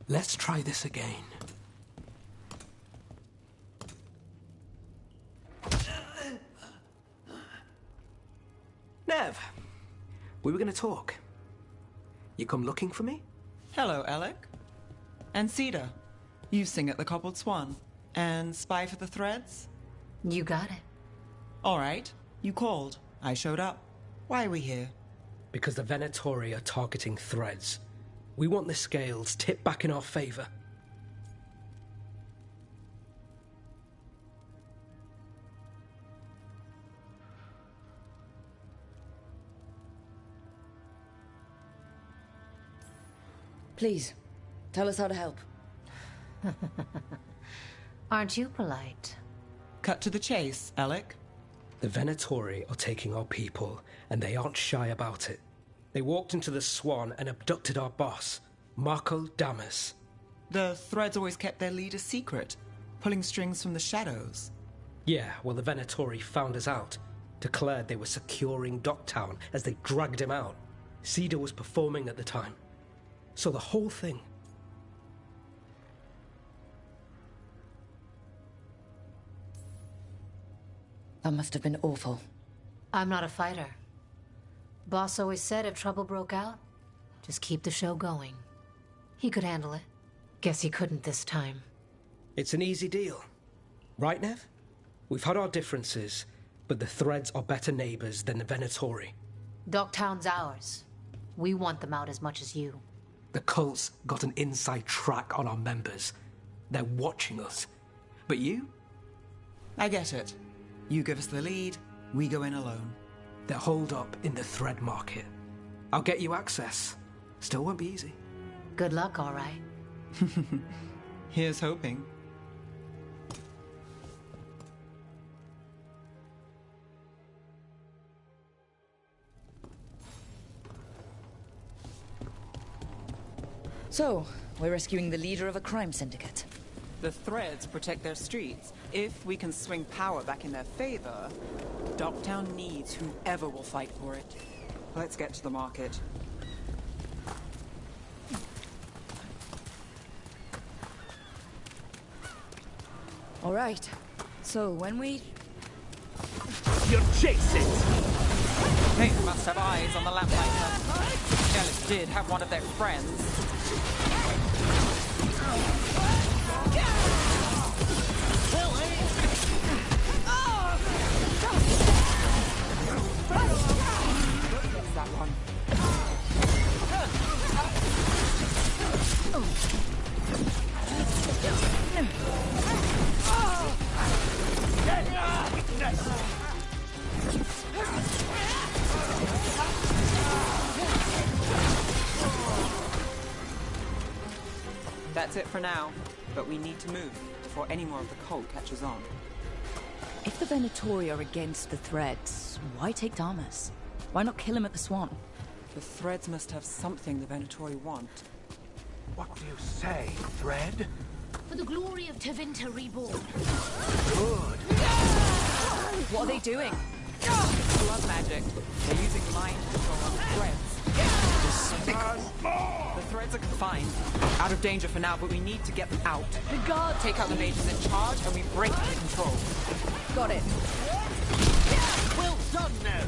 [SPEAKER 21] Let's try this again. Nev, we were going to talk. You come looking for me?
[SPEAKER 22] Hello, Alec. And Cedar. You sing at the Cobbled Swan. And spy for the Threads?
[SPEAKER 23] You got it.
[SPEAKER 22] All right. You called. I showed up. Why are we here?
[SPEAKER 21] Because the Venatori are targeting Threads. We want the scales tipped back in our favor.
[SPEAKER 6] Please, tell us how to help.
[SPEAKER 23] Aren't you polite?
[SPEAKER 22] Cut to the chase, Alec.
[SPEAKER 21] The Venatori are taking our people, and they aren't shy about it. They walked into the Swan and abducted our boss, Marco Damas.
[SPEAKER 22] The Threads always kept their leader secret, pulling strings from the shadows.
[SPEAKER 21] Yeah, well, the Venatori found us out, declared they were securing Docktown as they dragged him out. Cedar was performing at the time. So the whole thing...
[SPEAKER 6] That must have been awful.
[SPEAKER 23] I'm not a fighter. Boss always said if trouble broke out, just keep the show going. He could handle it. Guess he couldn't this time.
[SPEAKER 21] It's an easy deal. Right, Nev? We've had our differences, but the Threads are better neighbors than the Venatori.
[SPEAKER 23] Docktown's ours. We want them out as much as you.
[SPEAKER 21] The cult's got an inside track on our members. They're watching us. But you?
[SPEAKER 22] I get it. You give us the lead, we go in alone.
[SPEAKER 21] They're holed up in the Thread Market. I'll get you access. Still won't be easy.
[SPEAKER 23] Good luck, all right.
[SPEAKER 22] Here's hoping.
[SPEAKER 6] So, we're rescuing the leader of a crime syndicate.
[SPEAKER 22] The Threads protect their streets. If we can swing power back in their favor, Docktown needs whoever will fight for it. Let's get to the market.
[SPEAKER 6] All right. So, when we...
[SPEAKER 21] You're chasing!
[SPEAKER 22] They must have eyes on the lamplighter. Jealous did have one of their friends. That one. That's it for now, but we need to move before any more of the cult catches on.
[SPEAKER 6] If the Venatori are against the Threads, why take Damas? Why not kill him at the Swan?
[SPEAKER 22] The Threads must have something the Venatori want.
[SPEAKER 4] What do you say, Thread?
[SPEAKER 23] For the glory of Tevinter Reborn.
[SPEAKER 4] Good.
[SPEAKER 6] What are they doing?
[SPEAKER 22] Blood magic. They're using mind control on the Threads. The Threads are confined. Out of danger for now, but we need to get them out.
[SPEAKER 6] The guard!
[SPEAKER 22] Take out the mages in charge, and we break the control.
[SPEAKER 6] Got it.
[SPEAKER 17] Well done, now.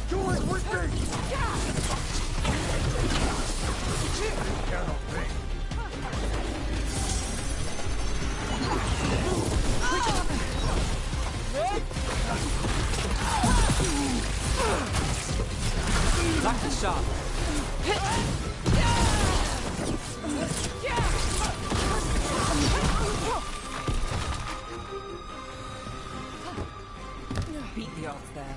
[SPEAKER 20] Do it with me!
[SPEAKER 22] Lucky shot. Beat the odds there.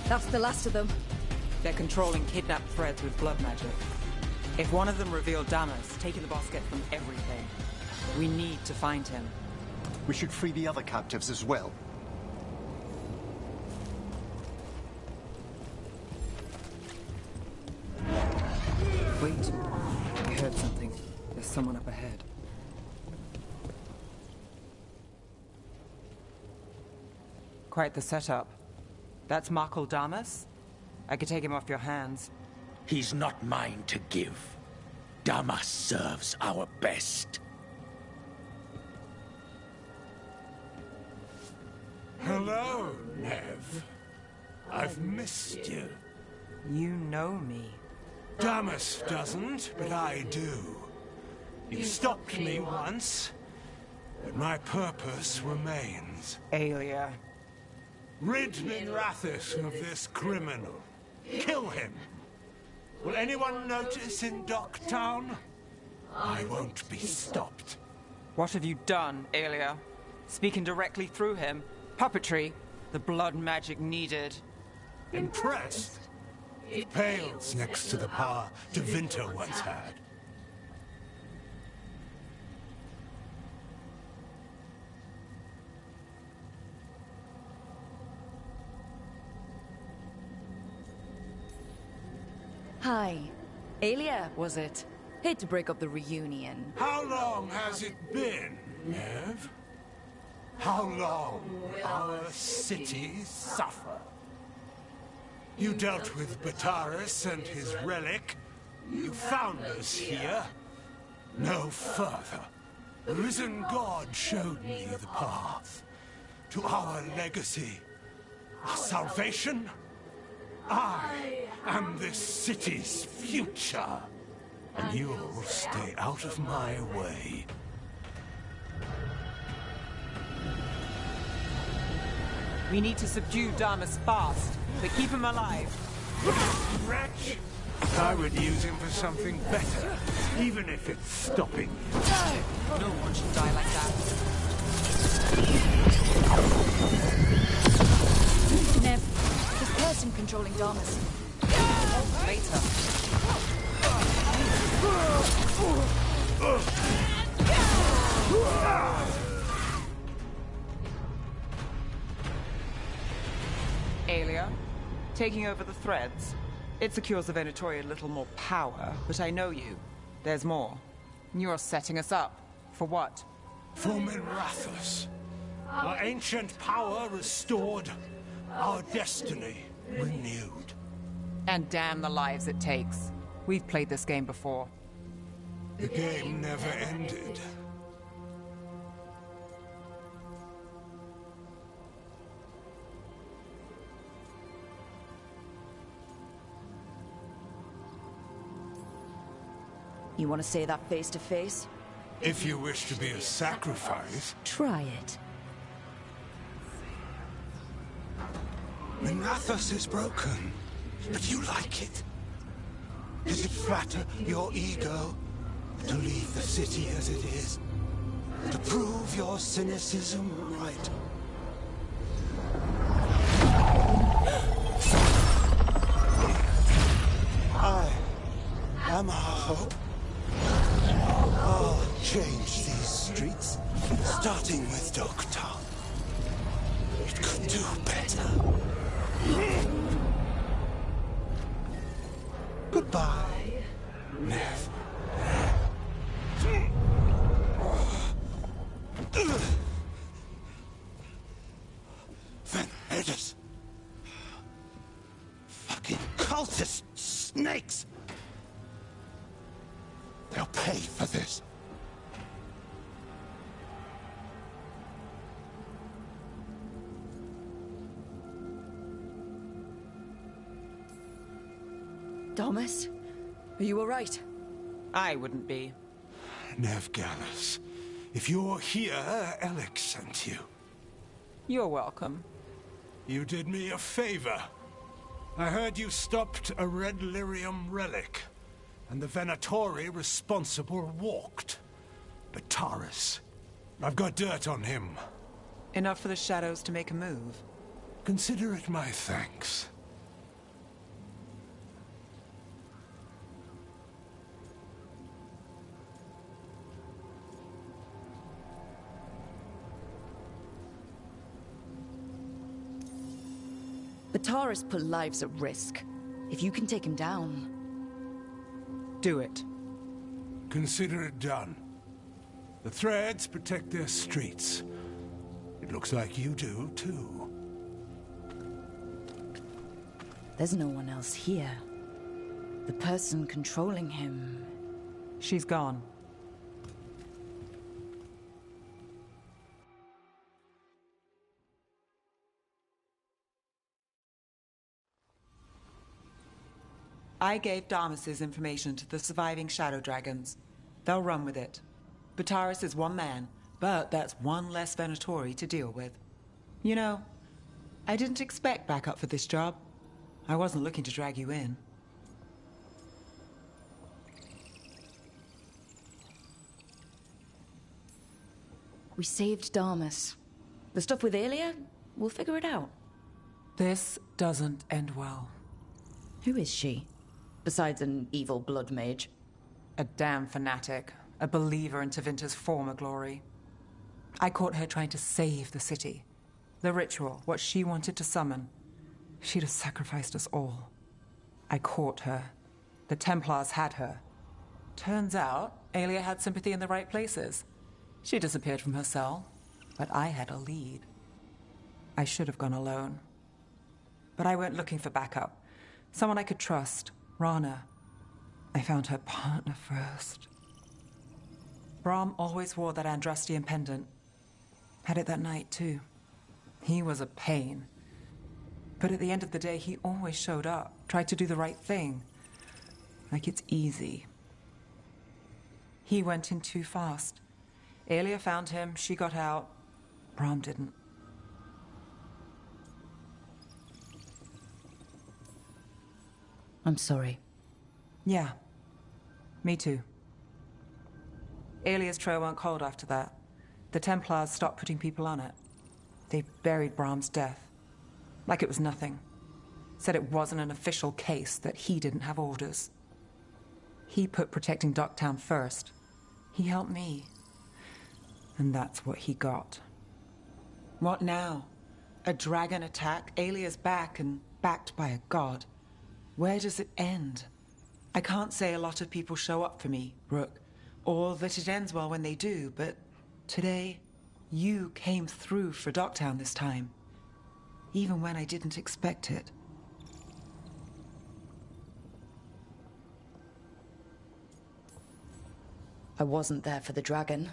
[SPEAKER 7] That's the last of them.
[SPEAKER 22] They're controlling kidnapped threads with blood magic. If one of them revealed Damas, taking the boss gets them everything. We need to find him.
[SPEAKER 5] We should free the other captives as well.
[SPEAKER 22] Wait. I heard something. There's someone up ahead. Quite the setup. That's Markle Damas? I could take him off your hands.
[SPEAKER 9] He's not mine to give. Damas serves our best.
[SPEAKER 20] Hello, Nev. I've missed you.
[SPEAKER 22] You know me.
[SPEAKER 20] Damas doesn't, but I do. You stopped me once, but my purpose remains.
[SPEAKER 22] Aelia.
[SPEAKER 20] Rid Minrathous of this criminal. Kill him. Will anyone notice in Docktown? I won't be stopped.
[SPEAKER 22] What have you done, Aelia? Speaking directly through him. Puppetry. The blood magic needed.
[SPEAKER 20] Impressed? It pales next to the power Tevinter once had.
[SPEAKER 6] Hi. Aelia, was it? Hate to break up the reunion.
[SPEAKER 20] How long has it been, Nev? How long will our cities suffer? You dealt with Bataris and his relic. You found us here. No further. The risen God showed me the path to our legacy, our salvation. I am this city's future, and you'll stay out of my way.
[SPEAKER 22] We need to subdue Damas fast, but keep him alive.
[SPEAKER 20] Wretch! I would use him for something better, even if it's stopping you.
[SPEAKER 22] No one should die like that.
[SPEAKER 6] Nev, this person controlling Damas.
[SPEAKER 22] Later. Aelia, taking over the threads. It secures the Venatori a little more power, but I know you. There's more. You're setting us up. For what?
[SPEAKER 20] For Minrathous. Our ancient power restored, our destiny renewed.
[SPEAKER 22] And damn the lives it takes. We've played this game before.
[SPEAKER 20] The game never ended.
[SPEAKER 6] You want to say that face to face?
[SPEAKER 20] If you wish to be a sacrifice.
[SPEAKER 6] Try it.
[SPEAKER 20] Minrathous is broken, but you like it. Does it flatter your ego to leave the city as it is? To prove your cynicism right? I am our hope. I'll change these streets, starting with Docktown. It could do better. Goodbye, Nev. Van Hedis. Fucking cultist snakes. They'll pay for this.
[SPEAKER 6] Damas? Are you alright?
[SPEAKER 22] I wouldn't be.
[SPEAKER 20] Nev Gallus, if you're here, Alex sent you.
[SPEAKER 22] You're welcome.
[SPEAKER 20] You did me a favor. I heard you stopped a red lyrium relic, and the Venatori responsible walked. Bataris. I've got dirt on him.
[SPEAKER 22] Enough for the shadows to make a move.
[SPEAKER 20] Consider it my thanks.
[SPEAKER 6] Bataris put lives at risk. If you can take him down...
[SPEAKER 22] Do it.
[SPEAKER 20] Consider it done. The Threads protect their streets. It looks like you do, too.
[SPEAKER 6] There's no one else here. The person controlling him...
[SPEAKER 22] She's gone. I gave Damas's information to the surviving Shadow Dragons. They'll run with it. Bataris is one man, but that's one less Venatori to deal with. You know, I didn't expect backup for this job. I wasn't looking to drag you in.
[SPEAKER 6] We saved Damas. The stuff with Aelia, we'll figure it out.
[SPEAKER 22] This doesn't end well.
[SPEAKER 6] Who is she? Besides an evil blood mage.
[SPEAKER 22] A damn fanatic. A believer in Tevinter's former glory. I caught her trying to save the city. The ritual, what she wanted to summon. She'd have sacrificed us all. I caught her. The Templars had her. Turns out, Aelia had sympathy in the right places. She disappeared from her cell, but I had a lead. I should have gone alone. But I went looking for backup. Someone I could trust. Rana. I found her partner first. Brahm always wore that Andrastian pendant. Had it that night, too. He was a pain. But at the end of the day, he always showed up, tried to do the right thing. Like it's easy. He went in too fast. Aelia found him, she got out. Brahm didn't.
[SPEAKER 6] I'm sorry.
[SPEAKER 22] Yeah. Me too. Aelia's trail went cold after that. The Templars stopped putting people on it. They buried Brahm's death. Like it was nothing. Said it wasn't an official case, that he didn't have orders. He put protecting Docktown first. He helped me. And that's what he got. What now? A dragon attack, Aelia's back, and backed by a god. Where does it end? I can't say a lot of people show up for me, Rook, or that it ends well when they do, but today, you came through for Docktown this time. Even when I didn't expect it.
[SPEAKER 6] I wasn't there for the dragon.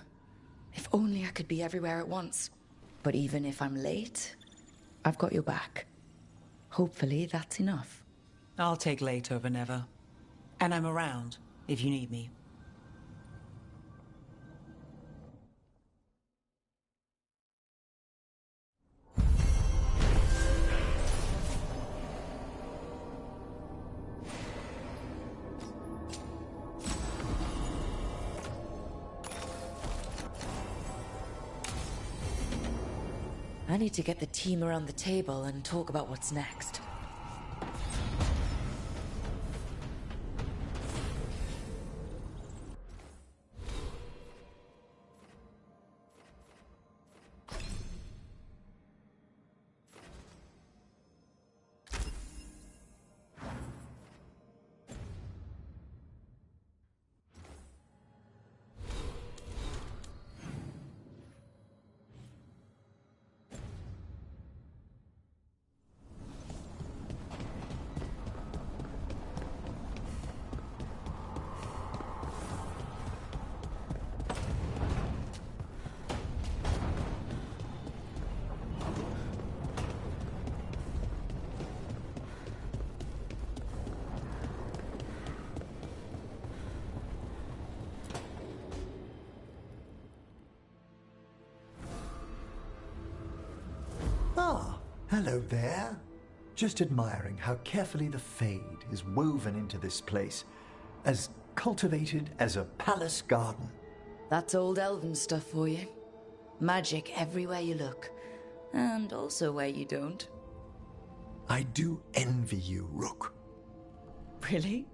[SPEAKER 6] If only I could be everywhere at once. But even if I'm late, I've got your back. Hopefully that's enough.
[SPEAKER 22] I'll take late over never. And I'm around if you need me.
[SPEAKER 6] I need to get the team around the table and talk about what's next.
[SPEAKER 5] Hello there. Just admiring how carefully the Fade is woven into this place. As cultivated as a palace garden.
[SPEAKER 6] That's old elven stuff for you. Magic everywhere you look. And also where you don't.
[SPEAKER 5] I do envy you, Rook.
[SPEAKER 6] Really?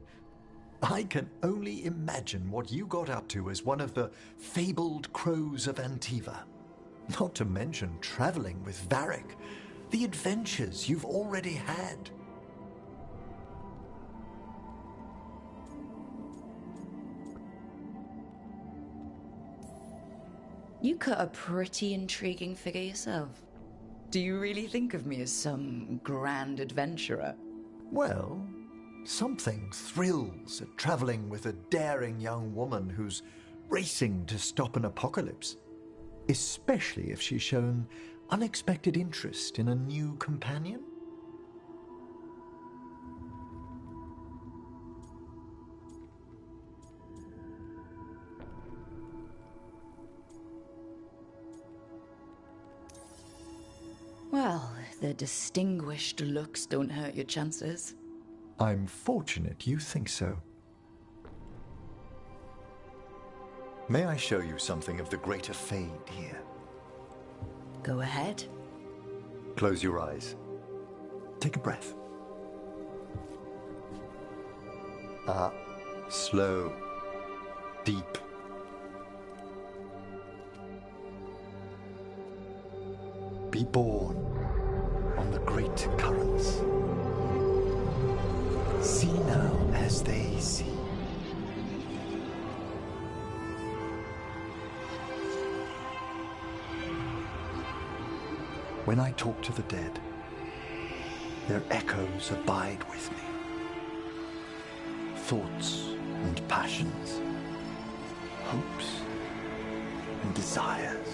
[SPEAKER 5] I can only imagine what you got up to as one of the fabled crows of Antiva. Not to mention traveling with Varric. the adventures you've already had.
[SPEAKER 6] You cut a pretty intriguing figure yourself. Do you really think of me as some grand adventurer?
[SPEAKER 5] Well, something thrills at traveling with a daring young woman who's racing to stop an apocalypse, especially if she's shown unexpected interest in a new companion.
[SPEAKER 6] Well, the distinguished looks don't hurt your chances.
[SPEAKER 5] I'm fortunate you think so. May I show you something of the greater fade here?
[SPEAKER 6] Go ahead.
[SPEAKER 5] Close your eyes. Take a breath. Slow. Deep. Be born on the great currents. See now as they see. When I talk to the dead, their echoes abide with me. Thoughts and passions, hopes and desires.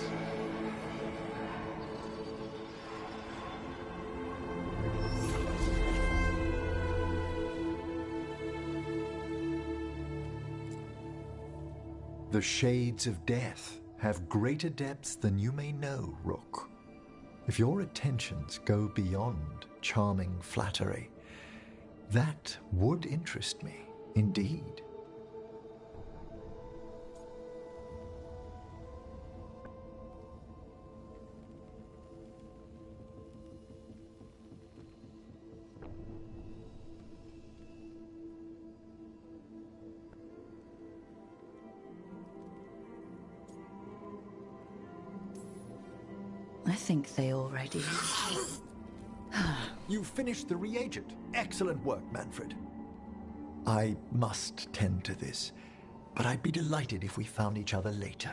[SPEAKER 5] The shades of death have greater depths than you may know, Rook. If your attentions go beyond charming flattery, that would interest me, indeed.
[SPEAKER 6] I think they already...
[SPEAKER 5] You finished the reagent. Excellent work, Manfred. I must tend to this, but I'd be delighted if we found each other later.